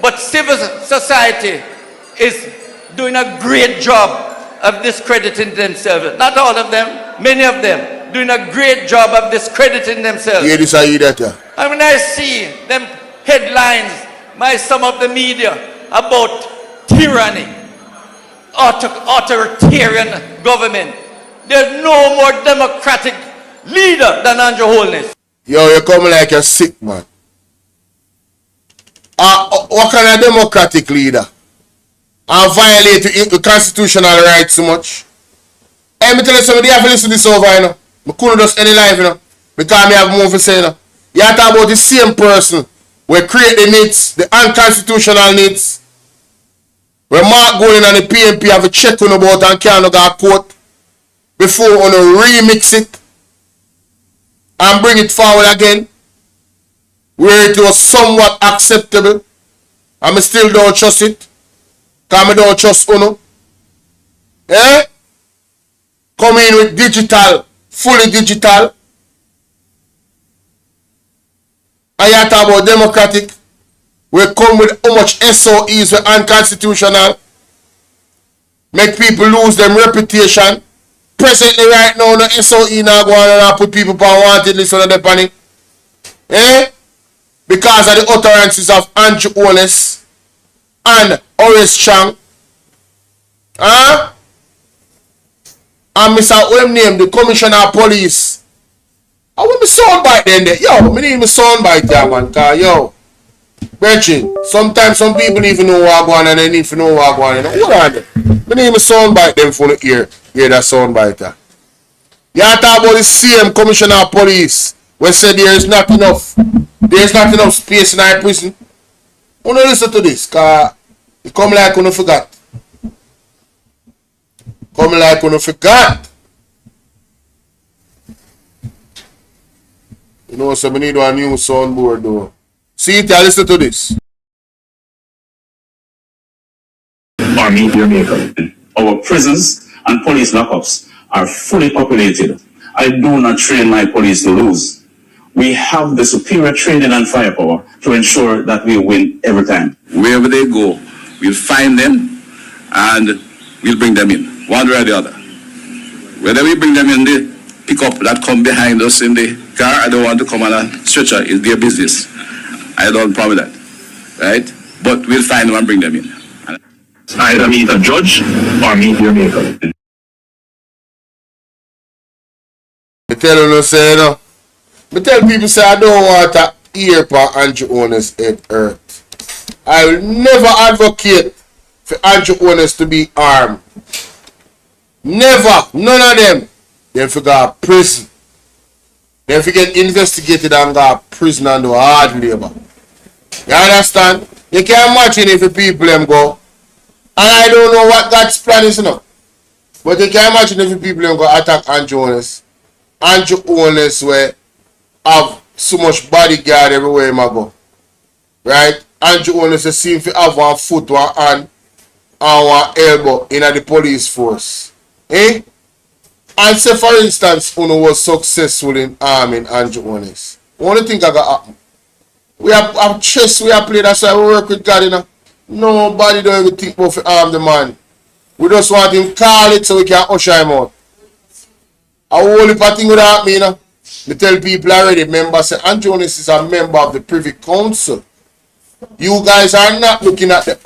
But civil society is doing a great job of discrediting themselves. Not all of them, many of them. doing a great job of discrediting themselves. Yeah, this is that. And when I see them headlines by some of the media about tyranny, authoritarian government, there's no more democratic leader than Andrew Holness. Yo, you come like a sick man. What kind of democratic leader? And violate the constitutional rights so much? Hey, me tell you something, you have to listen to this over, you know. I couldn't just any life, you know. Because I have more to say, you know. You have to talk about the same person we create the needs, the unconstitutional needs. When Mark going on the PNP have a check on about and can't go to court before on remix it and bring it forward again where it was somewhat acceptable. And I still don't trust it. Because I don't trust Uno. Eh? Come in with digital, fully digital. And you talk about democratic. We come with how much SOEs were unconstitutional. Make people lose them reputation. Presently right now, no SOE now go on and put people on wanted list on the panic. Eh? Because of the utterances of Andrew Holness and Horace Chang. Huh? And Mr. William name, the Commissioner of Police. I want me soundbite then there. Yo, me need me soundbite there, man. Cause yo, Bvrclips, sometimes some people even know what going on and they need to know what going on. Hold on there. Me need me soundbite them for the ear. Hear that soundbite there. You talk about the same Commissioner of Police when said there is not enough space in our prison. You don't listen to this, cause it come like you forgot. Come like you forgot. You know, so we need a new soundboard though. See it, listen to this. Our media maker. Our prisons and police lockups are fully populated. I do not train my police to lose. We have the superior training and firepower to ensure that we win every time. Wherever they go, we'll find them and we'll bring them in, one way or the other. Whether we bring them in the pickup that come behind us in the car, I don't want to come on a stretcher, it's their business. I don't promise that, right? But we'll find them and bring them in. Either meet a judge or meet your maker. I tell you, say, you know, I tell people say I don't want to hear for Andrew Holness head hurt. I will never advocate for Andrew Holness to be armed. Never, none of them. They forgot go to prison. They forget investigated and go to prison and do hard labor. You understand? You can't imagine if the people them go. And I don't know what God's plan is, you know. But you can imagine if the people them go attack Andrew Holness. Andrew Holness where have so much bodyguard everywhere he go. Right? Andrew Holness seem to have one foot, one hand, and one elbow in the police force. Eh? And say for instance, Uno was successful in arming Andrew Holness. What do you think I got happen? We have chess we have played, that's why we work with God, you know. Nobody don't even think about to arm the man. We just want him call it so we can usher him out. A whole heap of thing would happen, you know. Me tell people already, members say Andrew Holness is a member of the Privy Council. You guys are not looking at the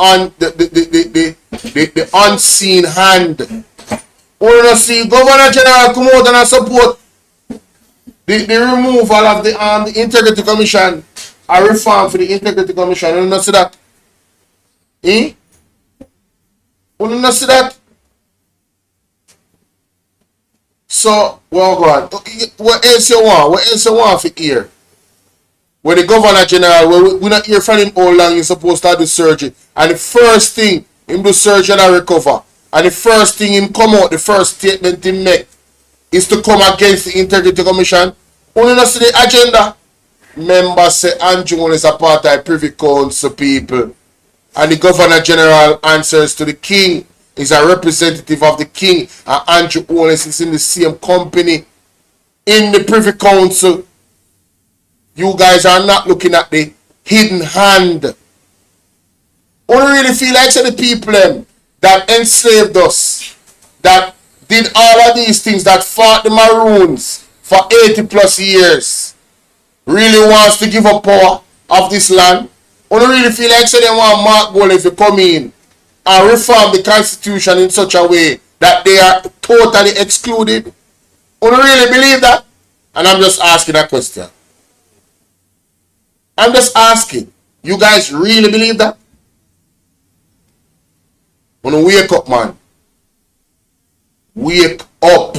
unseen hand. We want to see Governor General come out and support the removal of the Integrity Commission, a reform for the Integrity Commission. You don't see that? Eh? You don't see that? So, well, go on. What else you want? What else you want for here? When the Governor General, we not hear from him how long he's supposed to do surgery. And the first thing, him do surgery and recover. And the first thing him come out, the first statement he make, is to come against the Integrity Commission. Only not see the agenda. Members say Andrew Holness is a part of the Privy Council people. And the Governor General answers to the King. Is a representative of the King. And Andrew Holness is in the same company. In the Privy Council. You guys are not looking at the hidden hand. Only really feel like the people that enslaved us, that did all of these things, that fought the Maroons, for 80 plus years really wants to give up power of this land? I don't really feel like they want Mark Bolo to come in and reform the constitution in such a way that they are totally excluded. I don't really believe that. And I'm just asking a question. I'm just asking. You guys really believe that? When you wake up, man. Wake up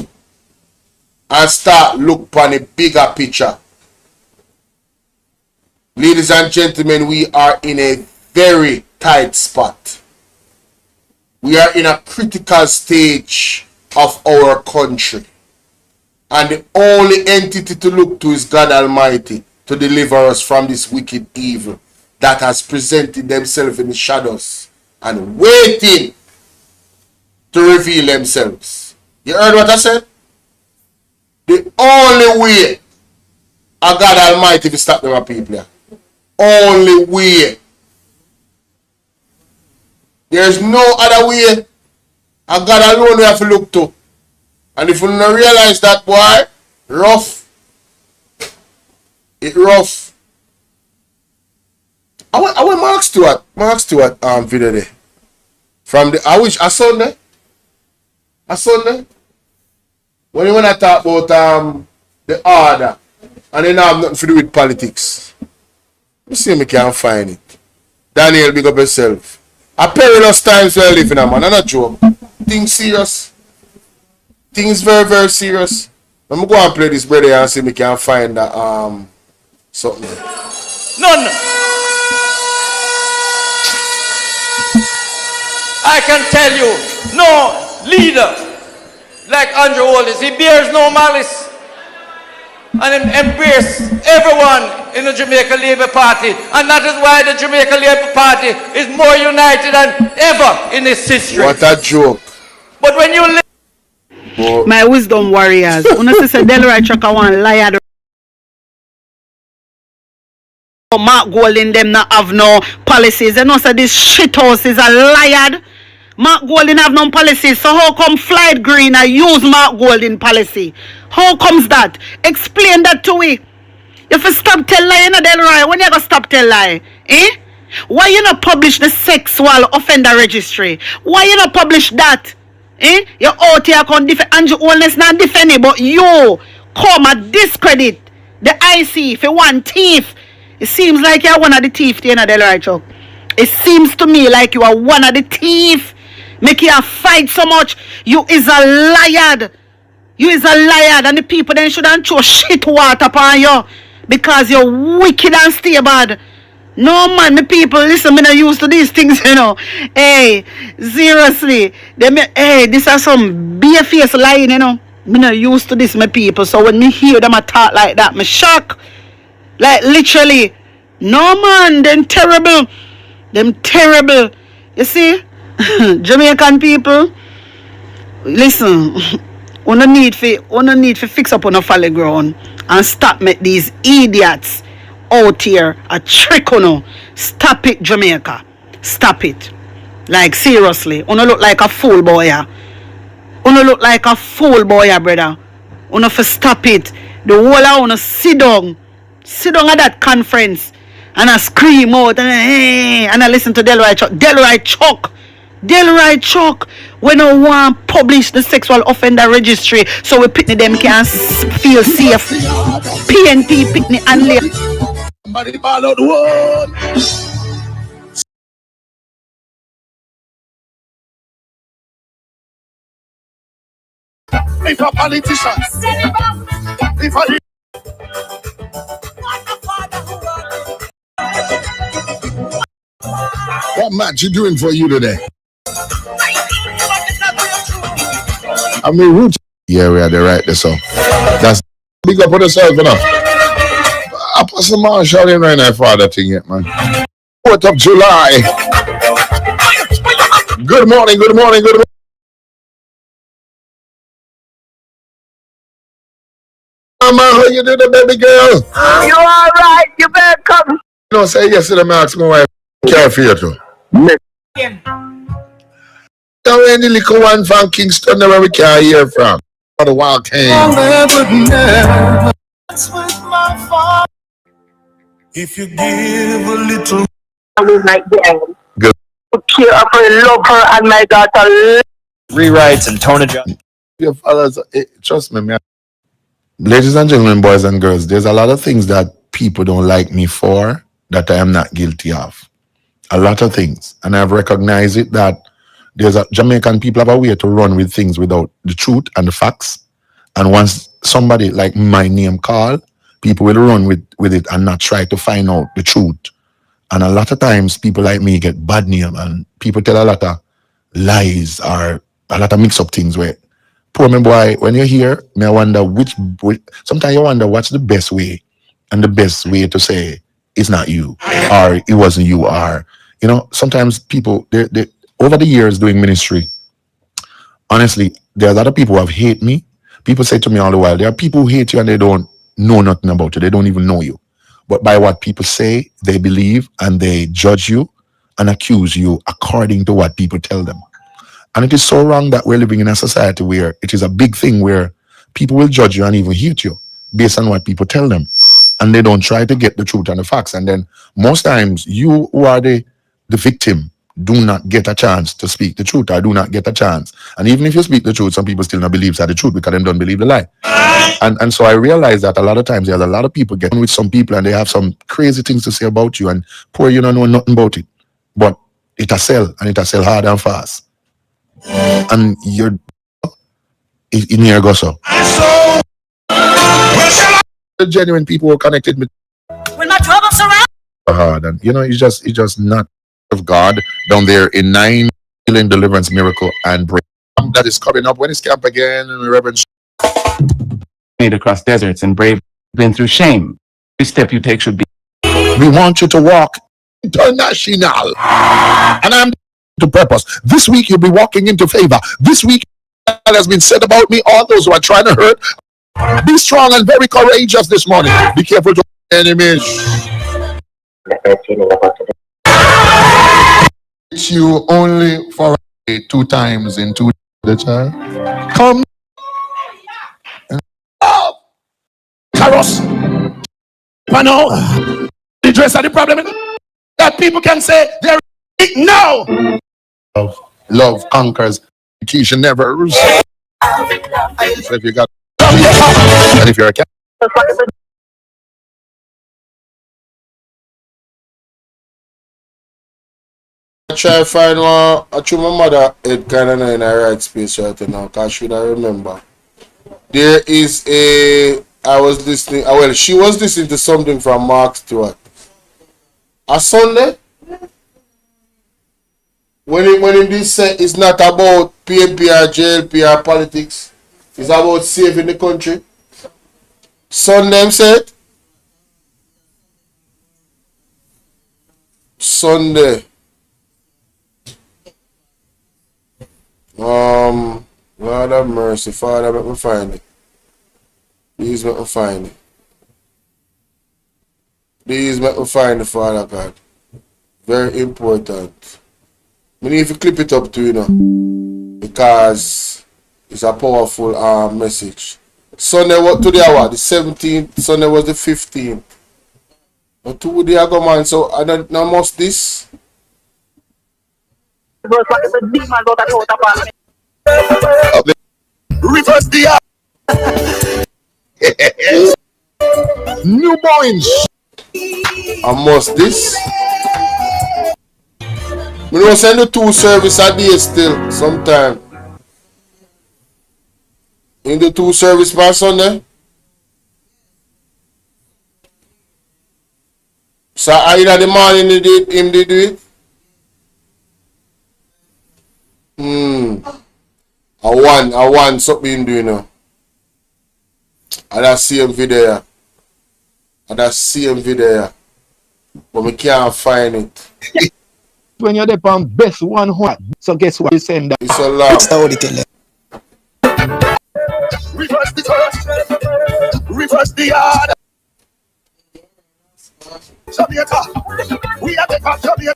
and start look upon a bigger picture. Ladies and gentlemen, we are in a very tight spot. We are in a critical stage of our country. And the only entity to look to is God Almighty to deliver us from this wicked evil that has presented themselves in the shadows and waiting to reveal themselves. You heard what I said? The only way of God Almighty to stop them people here. Only way. There's no other way. And God alone we have to look to. And if you don't realize that, boy, rough. It rough. I went Mark Stewart video there. From the I saw there. When you want to talk about the order and then have nothing to do with politics. You see me can't find it. Daniel, big up yourself. A perilous times we're living in, man. I'm not joke. Things serious. Things very, very serious. Let me go and play this brother and see me can find that something. None. I can tell you, no leader like Andrew Wallace, he bears no malice and embrace everyone in the Jamaica Labour Party, and that is why the Jamaica Labour Party is more united than ever in its history. What a joke. But when you my wisdom warriors, when I say Delroy Chaka one liar, Mark Gold in them not have no policies. They know say this shit house is a liar. Mark Golding have no policies, so how come Flight Green I use Mark Golding policy? How comes that? Explain that to me. If you stop tell lie, Delroy, when you gonna stop tell lie? Eh? Why you not publish the sexual offender registry? Why you not publish that? Eh? You out here can defend Andrew Holness not defend it, but you come and discredit the IC for one thief. It seems like you're one of the thief, Delroy Chuck. It seems to me like you are one of the thief. Make you fight so much. You is a liar. You is a liar. And the people then shouldn't throw shit water upon you. Because you're wicked and stay bad. No man, the people, listen, me not used to these things, you know. Hey, seriously. This is some bare-face lying, you know. Me not used to this, my people. So when me hear them talk like that, me shock. Like literally. No man, them terrible. Them terrible. You see? Jamaican people, listen, we don't need to fix up on a fallen ground and stop make these idiots out here a trick on you. Stop it, Jamaica. Stop it. Like seriously. You look like a fool boy. You look like a fool boy, brother. You for stop it. The whole of you sit down. Sit down at that conference and I scream out and I listen to Delroy Chuck. Delroy Chuck, when I want to publish the sexual offender registry so we pitney them can feel safe. PNP pitney and live. Somebody ball out the word. If a politician, if a what match you doing for you today? I mean, root. Yeah, we are the right there, so that's big up on yourself enough. I put some Marshall in right now for that thing yet, man. 4th of July. Good morning, good morning, good morning. Man, how you doing, baby girl? You all right? You better come. No, say yes to the max, my wife. Care for you too. Now, any little one from Kingston where we can't hear from. For the wild king. If you give a little. Good. Care of her, love her, and my daughter. Rewrites and tone adjustments. Your fellas, trust me, man. Ladies and gentlemen, boys and girls, there's a lot of things that people don't like me for that I am not guilty of. A lot of things. And I've recognized it that there's a Jamaican people have a way to run with things without the truth and the facts. And once somebody like my name call, people will run with it and not try to find out the truth. And a lot of times people like me get bad name and people tell a lot of lies or a lot of mix up things where poor me boy, when you're here, I wonder sometimes you wonder what's the best way. And the best way to say it's not you or it wasn't you or, sometimes people, they over the years doing ministry, honestly, there are a lot of people who have hate me. People say to me all the while, there are people who hate you and they don't know nothing about you. They don't even know you. But by what people say, they believe and they judge you and accuse you according to what people tell them. And it is so wrong that we're living in a society where it is a big thing where people will judge you and even hate you based on what people tell them. And they don't try to get the truth and the facts. And then most times you who are the victim do not get a chance to speak the truth or do not get a chance. And even if you speak the truth, some people still not believe that the truth because they don't believe the lie. And so I realize that a lot of times there's a lot of people getting with some people and they have some crazy things to say about you and poor you don't know nothing about it. But it a sell and it a sell hard and fast. And you're in here go so. The genuine people who connected me. When my trouble surrounds. Hard and it's just not of God down there in 9 healing, deliverance, miracle, and break. That is coming up when it's camp again, Reverend. Made across deserts and brave, been through shame. Every step you take should be. We want you to walk international. And I'm to purpose. This week you'll be walking into favor. This week that has been said about me, all those who are trying to hurt. Be strong and very courageous this morning. Be careful to enemies. It's you only for 2 times in 2 days. Come. Carlos. Pano. The dress of the problem that people can say they're no. Love conquers. Keisha never. So if you got and if you're a cat. I try to find one. I choose my mother head kind of in the right space right now because she don't remember. There is I was listening, well, she was listening to something from Mark Stewart. A Sunday, when it this say it's not about PNP or JLP or politics, it's about saving the country. Sunday said, Sunday. Lord have mercy, Father, let me find it. Please let me find it. Please let me find the Father God. Very important. We need to clip it up to because it's a powerful message. Sunday what today what? The 17th, Sunday was the 15th. But 2 days ago, man, so I don't know most this. Reverse the new boys. I must this. We will send the 2 service a day still sometime. In the 2 service by Sunday. So either the morning he did him did do it. I want something doing now. I that same video. But we can't find it. When you're the best one what? So guess what you send that? It's a lot. It's the audit. Reverse the church. Reverse the order. Jamaica. We are the top Jamaica.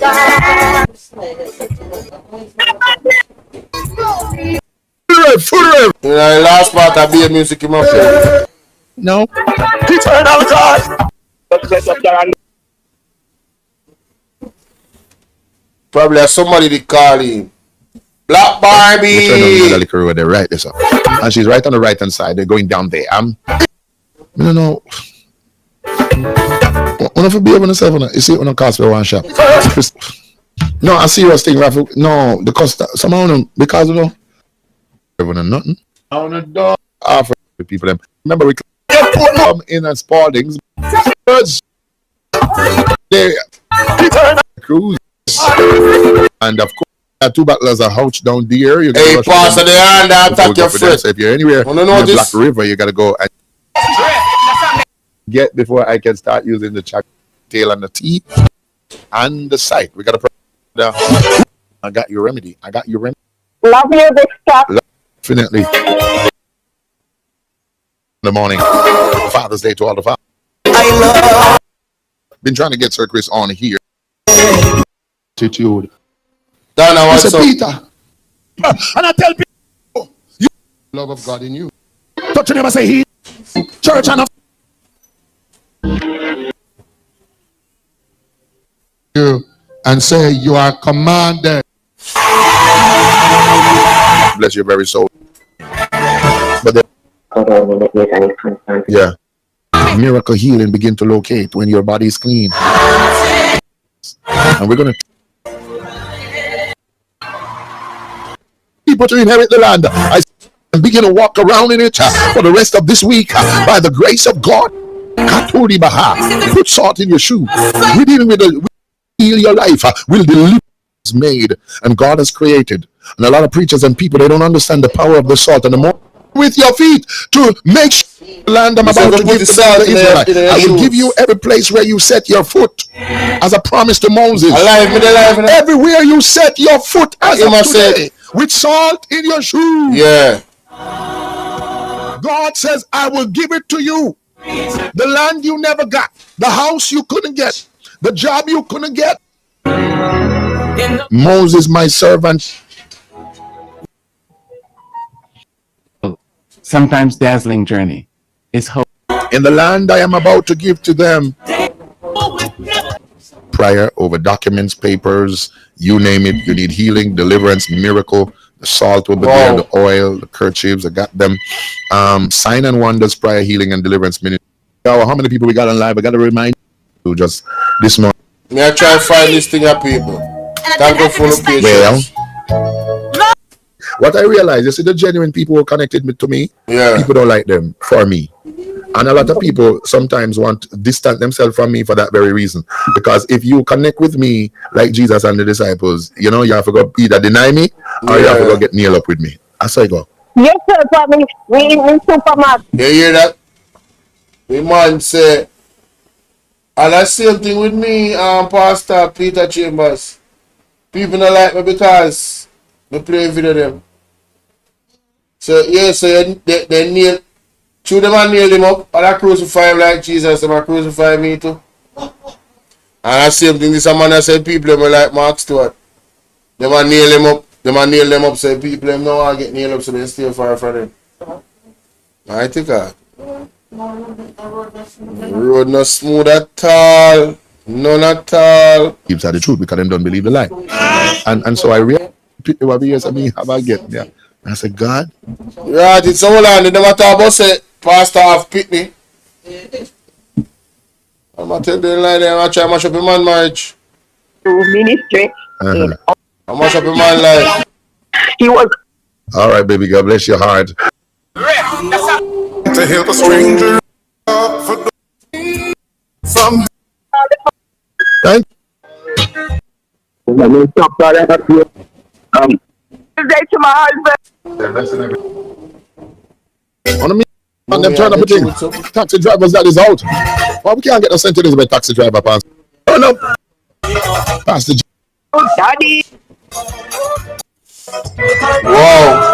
You know, the last part of the music in my play. No. Eternal God. Probably somebody they call him Black Barbie. Which I know you the road there, right? This up. And she's right on the right hand side. They're going down there. I don't know. One of you be able to say, you see, on a cost for one shop. No, I serious thing, Rafa. No, the cost somehow because you know, nothing. I want to do offer the people them. Remember, we come in and Spaldings. They cruise, and of course, two battlers are houched down there. You hey, pass the hand and attack your foot. So if you're anywhere in the Black River, you gotta go and get before I can start using the chuck tail and the teeth and the sight. We gotta put down. I got your remedy. I got your remedy. Love you, big stuff. Definitely. In the morning, Father's Day to all the fathers. I love. Been trying to get Sir Chris on here. Attitude. Mr. Peter. And I tell people, you love of God in you. Touch your neighbor, say he. Church and you and say you are commanded. Bless your very soul. But then, yeah, miracle healing begin to locate when your body is clean. And we're gonna people to inherit the land. I begin to walk around in it for the rest of this week by the grace of God. Put salt in your shoe. We're dealing with the heal your life. Will deliver is made and God has created. And a lot of preachers and people, they don't understand the power of the salt. And the more with your feet to make sure the land I'm about to give to the Israelites. I will give you every place where you set your foot as a promise to Moses. Everywhere you set your foot as of today, with salt in your shoe. Yeah. God says, I will give it to you. The land you never got, the house you couldn't get, the job you couldn't get. Moses, my servant. Sometimes dazzling journey is hope. In the land I am about to give to them. Prayer over documents, papers, you name it. You need healing, deliverance, miracle. The salt will be there, the oil, the kerchiefs, I got them. Sign and wonders, prayer, healing, and deliverance ministry. How many people we got on live? I got to remind you just this morning. May I try to find this thing up, people? Thank you for the patience. Well, what I realize, you see the genuine people who connected to me, people don't like them for me. And a lot of people sometimes want to distance themselves from me for that very reason. Because if you connect with me like Jesus and the disciples, you know, you have to go either deny me or you have to go get nailed up with me. That's how I go. Yes, sir, probably. We in supermarket. You hear that? The man say, and the same thing with me, Pastor Peter Chambers. People don't like me because I play video them. So, yeah, so they nail, shoot them and nail him up, and I crucify him like Jesus, and I crucify me too. And the same thing, this man that said people them like Mark Stewart. They man nail him up, nail them up, so people them know I get nailed up, so they stay far from them. I think road not smooth at all. None at all. Keeps the truth because them don't believe the lie. And so I realized what years I mean have I get there. I said, God. Right, it's all on. They never talk about say Pastor have Pitney. I'm gonna tell them lie there, I'm gonna try to mash up a man marriage. Ministry. I'm mash up a man life. He was. All right, baby, God bless your heart. To help a stranger from thank to my husband. On me, and them turn up a thing. Taxi drivers that is out. Well, we can't get no sent to this by taxi driver pass. Turn up. Pass the Daddy. Wow.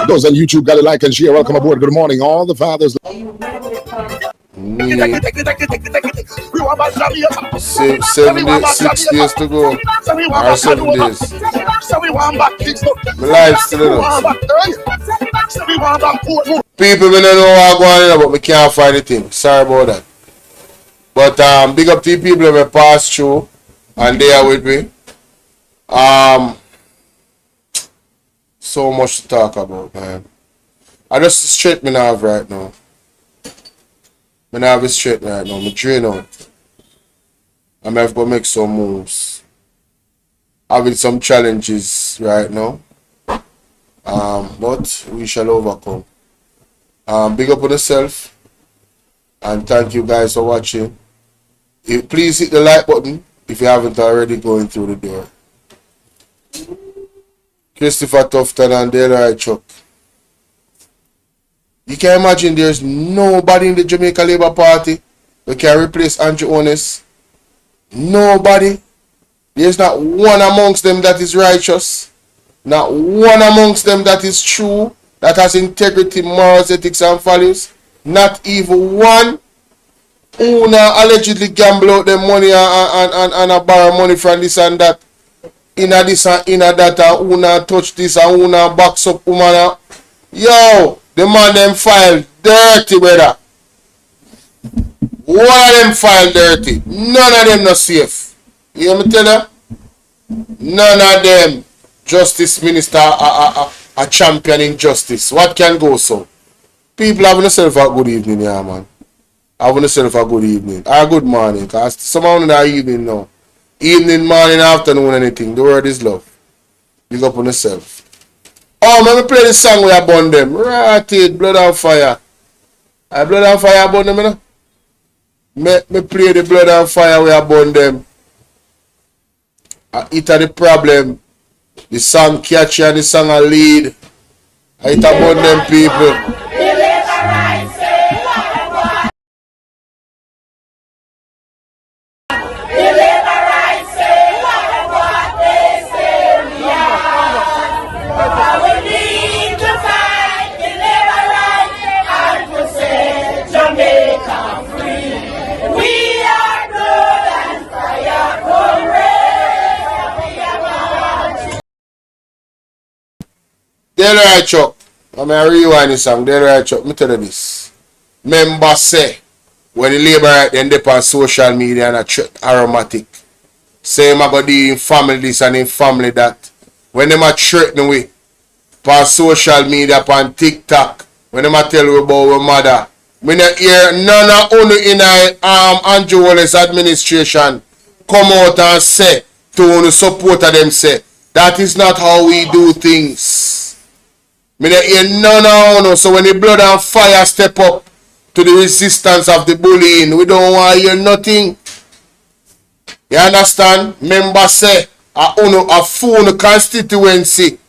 Those on YouTube got to like and share. Welcome aboard. Good morning, all the fathers. 6 days to go. Or 7 days. My life still enough. People may not know what I'm going on, but we can't find anything. Sorry about that. But big up to the people that passed through and they are with me. So much to talk about, man. I just straight me nerve right now. My nerve is straight right now. I'm drain out. I'm have to make some moves. Having some challenges right now. But we shall overcome. Big up on yourself. And thank you guys for watching. Please hit the like button if you haven't already going through the door. Christopher Tufton and Dale Chuck. You can imagine there's nobody in the Jamaica Labour Party that can replace Andrew Honest. Nobody. There's not one amongst them that is righteous. Not one amongst them that is true, that has integrity, morals, ethics, and values. Not even one. Who now allegedly gamble out their money and borrow money from this and that. Inna this and inna that, and who now touch this and who now box up woman. Yo, the man them file dirty, brother. One of them file dirty. None of them not safe. You hear me tell you? None of them. Justice Minister a champion in justice. What can go so? People having themselves a good evening, yeah, man. Having themselves a good evening. Or a good morning. Because someone in the evening now. Evening, morning, afternoon, anything. The word is love. Big up on yourself. Oh, let me play the song where I burn them. Right it, blood and fire. I blood and fire burn them, you know? Me play the blood and fire where I burn them. It are the problem. The song catchy and the song a lead. It about them people. Delray Chuck, I'm going to rewind this song. Delray Chuck, me tell you this. Member say, when the labor right then dip on social media and a aromatic, say I'm going to do in family this and in family that. When them a threaten we, on social media, on TikTok, when them a tell we about our mother, me not hear none of you in Andrew Wallace administration come out and say to the supporter them say, that is not how we do things. Me not hear none of you. So when the blood and fire step up to the resistance of the bullying, we don't want to hear nothing. You understand? Members say, a phone constituency,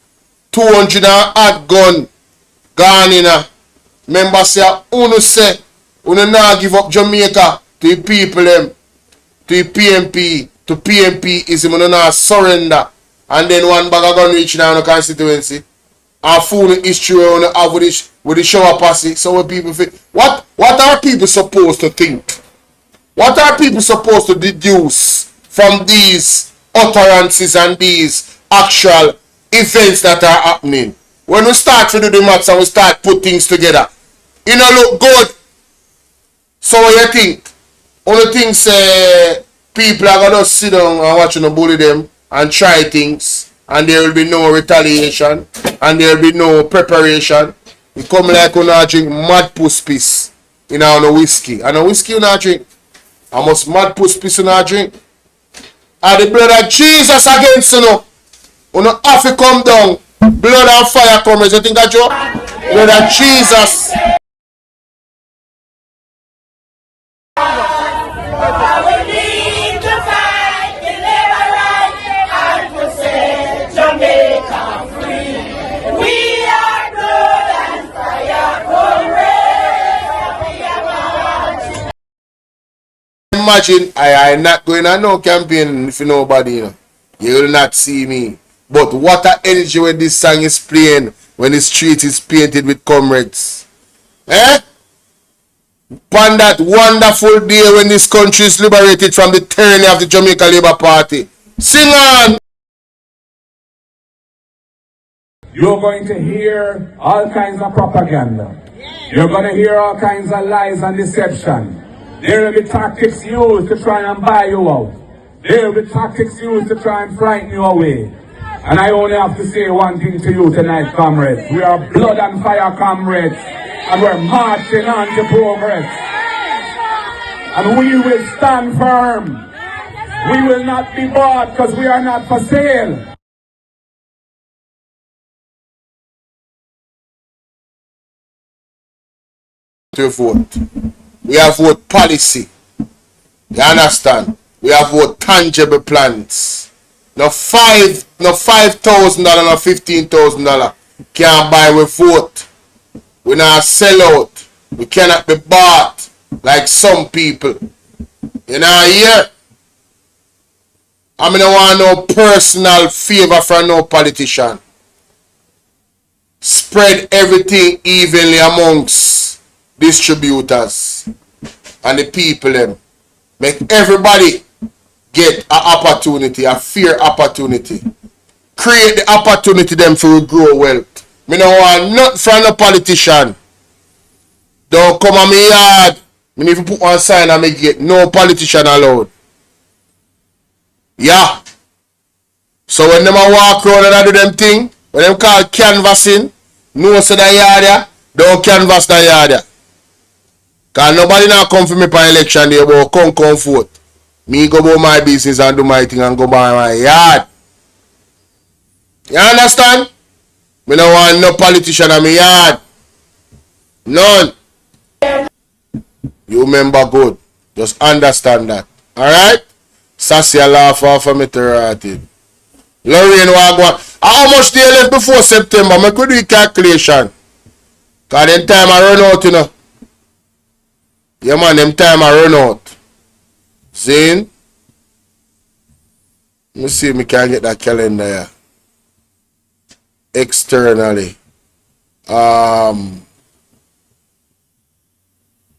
200 and hot gun, gone in a. Members say, uno not give up Jamaica to the people them, to the PMP, to PMPism, uno not surrender. And then one bag of gun reach down the constituency. And phone history on have with the shower posse. So when people feel, what are people supposed to think? What are people supposed to deduce from these utterances and these actual events that are happening? When we start to do the maths and we start put things together, it don't look good. So what you think? Only thing say people are gonna sit down and watch you bully them and try things, and there will be no retaliation and there will be no preparation. You come like you not drink mad puss piss in our whiskey. And a whiskey you not drink. I must mad puss piss you not drink. And the blood of Jesus against you know. You know have to come down. Blood and fire comes. You think that joke? Blood of Jesus. Imagine I not going on no campaign if you nobody, you know. You will not see me. But what a energy when this song is playing, when the street is painted with comrades. Eh? on that wonderful day when this country is liberated from the tyranny of the Jamaica Labour Party. Sing on! You're going to hear all kinds of propaganda. You're going to hear all kinds of lies and deception. There will be tactics used to try and buy you out. There will be tactics used to try and frighten you away. And I only have to say one thing to you tonight, comrades. We are blood and fire comrades. And we're marching on to progress. And we will stand firm. We will not be bought because we are not for sale. To vote. We have vote policy. You understand? We have vote tangible plans. No $5,000, no $15,000 can't buy with vote. We not sell out. We cannot be bought like some people. You know here? I mean, I want no personal favor from no politician. Spread everything evenly amongst distributors and the people them. Make everybody get an opportunity, a fair opportunity. Create the opportunity them for grow wealth. Me no want nothing from no politician. Don't come on me yard. Me need to put one sign and me get no politician allowed. Yeah. So when them a walk around and do them thing, when them call canvassing, no say the yard there, don't canvass the yard there. Cause nobody now come for me for election day, but come vote. Me go about my business and do my thing and go by my yard. You understand? Me no want no politician in my yard. None. You remember good. Just understand that. Alright? Sassy a laugh off of me to write it. Lorraine Wagwan. How much they left before September? I could do a calculation. Cause then time I run out, you know. Yeah man, them time I run out. See? Let me see if I can get that calendar here. Externally.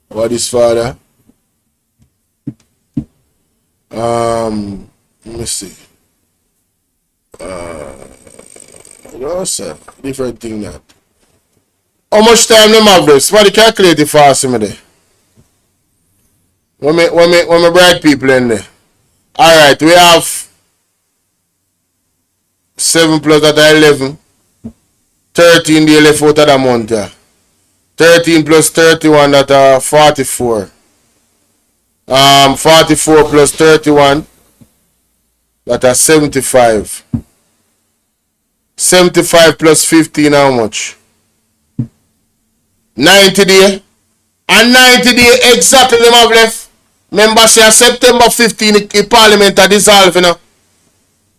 What is father? Let me see. No sir, different thing that. How much time them have this? What the calculate it fast me there? When me bright people in there. Alright, we have 7 plus that 11. 13 day left out of the month. 13 plus 31 that are 44. 44 plus 31 that are 75. 75 plus 15 how much? 90 day. And 90 day exactly them have left. Remember say September 15 the parliament are dissolved, you know,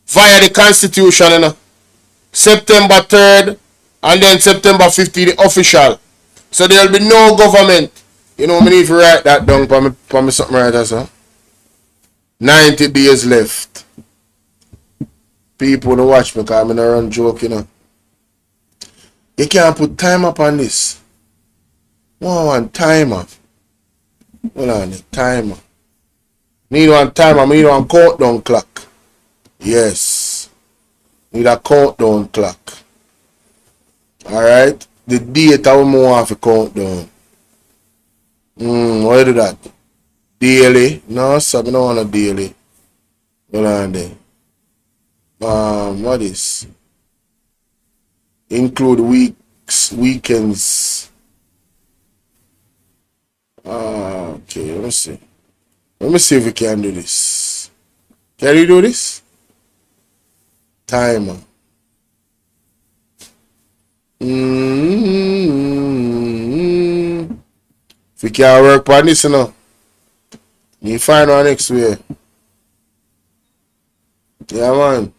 via the constitution, you know. September 3rd and then September 15 the official. So there will be no government. You know, I need to write that down for me something right there, sir. 90 days left. People don't watch me because I'm in a run joke, you know. You can't put time up on this. One timer. Hold on, the timer. Need one timer, need one countdown clock. Yes. Need a countdown clock. Alright? The date I will have to count down. Why do that? Daily? No, sir, I don't want a daily. Hold on there. What is? Include weeks, weekends. Okay, let me see. Let me see if we can do this. Can you do this? Timer. If we can't work on this, you know, you find one next way. Yeah, man.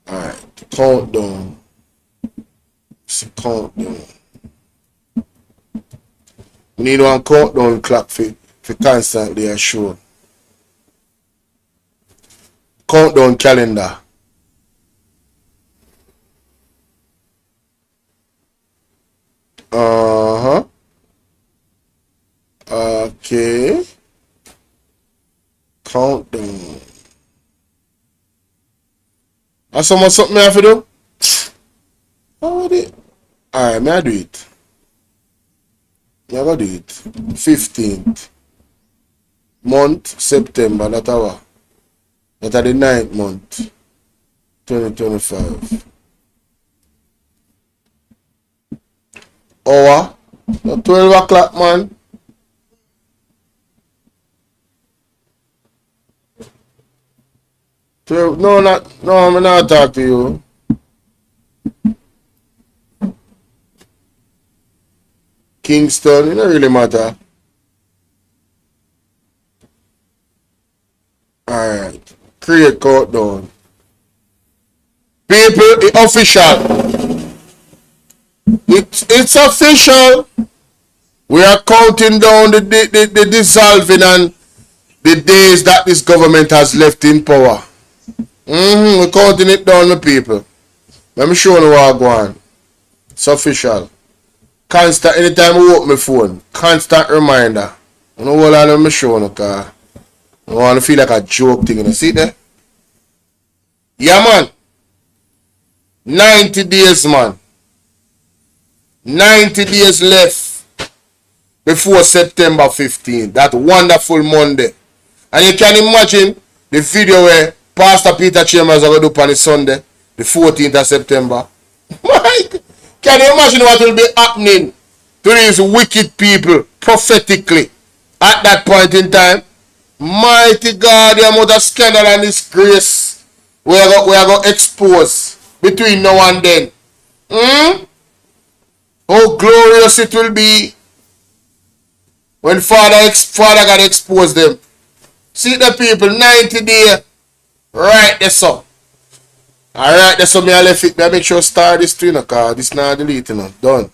Alright, countdown. It's a countdown. We need one countdown clock for constantly assure. Countdown calendar. Okay. Countdown. That's something I have to do? How would it? Alright, may I do it? Yeah, I gotta do it. 15th. Month, September, that's our. That's the 9th month. 2025. Hour. 12 o'clock, man. No, I'm not talking to you. Kingston, it don't really matter. Alright. Create countdown. People, it's official. It's official. We are counting down the dissolving and the days that this government has left in power. We're counting it down, my people. Let me show you what I go on. It's official. Constant, anytime I open my phone, constant reminder. You know what I'm showing you, because I want to feel like a joke thing. You see there? Yeah, man. 90 days, man. 90 days left before September 15th. That wonderful Monday. And you can imagine the video where Pastor Peter Chambers are going to do on the Sunday, the 14th of September. Can you imagine what will be happening to these wicked people prophetically at that point in time? Mighty God, the amount of scandal and disgrace we are going to expose between now and then. How glorious it will be when Father God expose them. See the people, 90 days, right there, so. Alright, that's what I left it. I make sure start this too, because this not deleting. Done.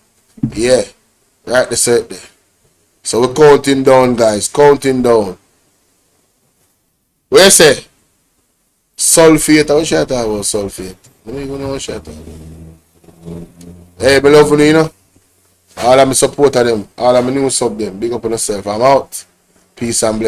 Yeah. Right, that's it there. So we're counting down, guys. Counting down. Where you say? Sulfate. What should I talk about sulfate? I don't even know what should I talk about. Hey, beloved, you know. All of my support of them. All of my new sub them. Big up on yourself. I'm out. Peace and blessings.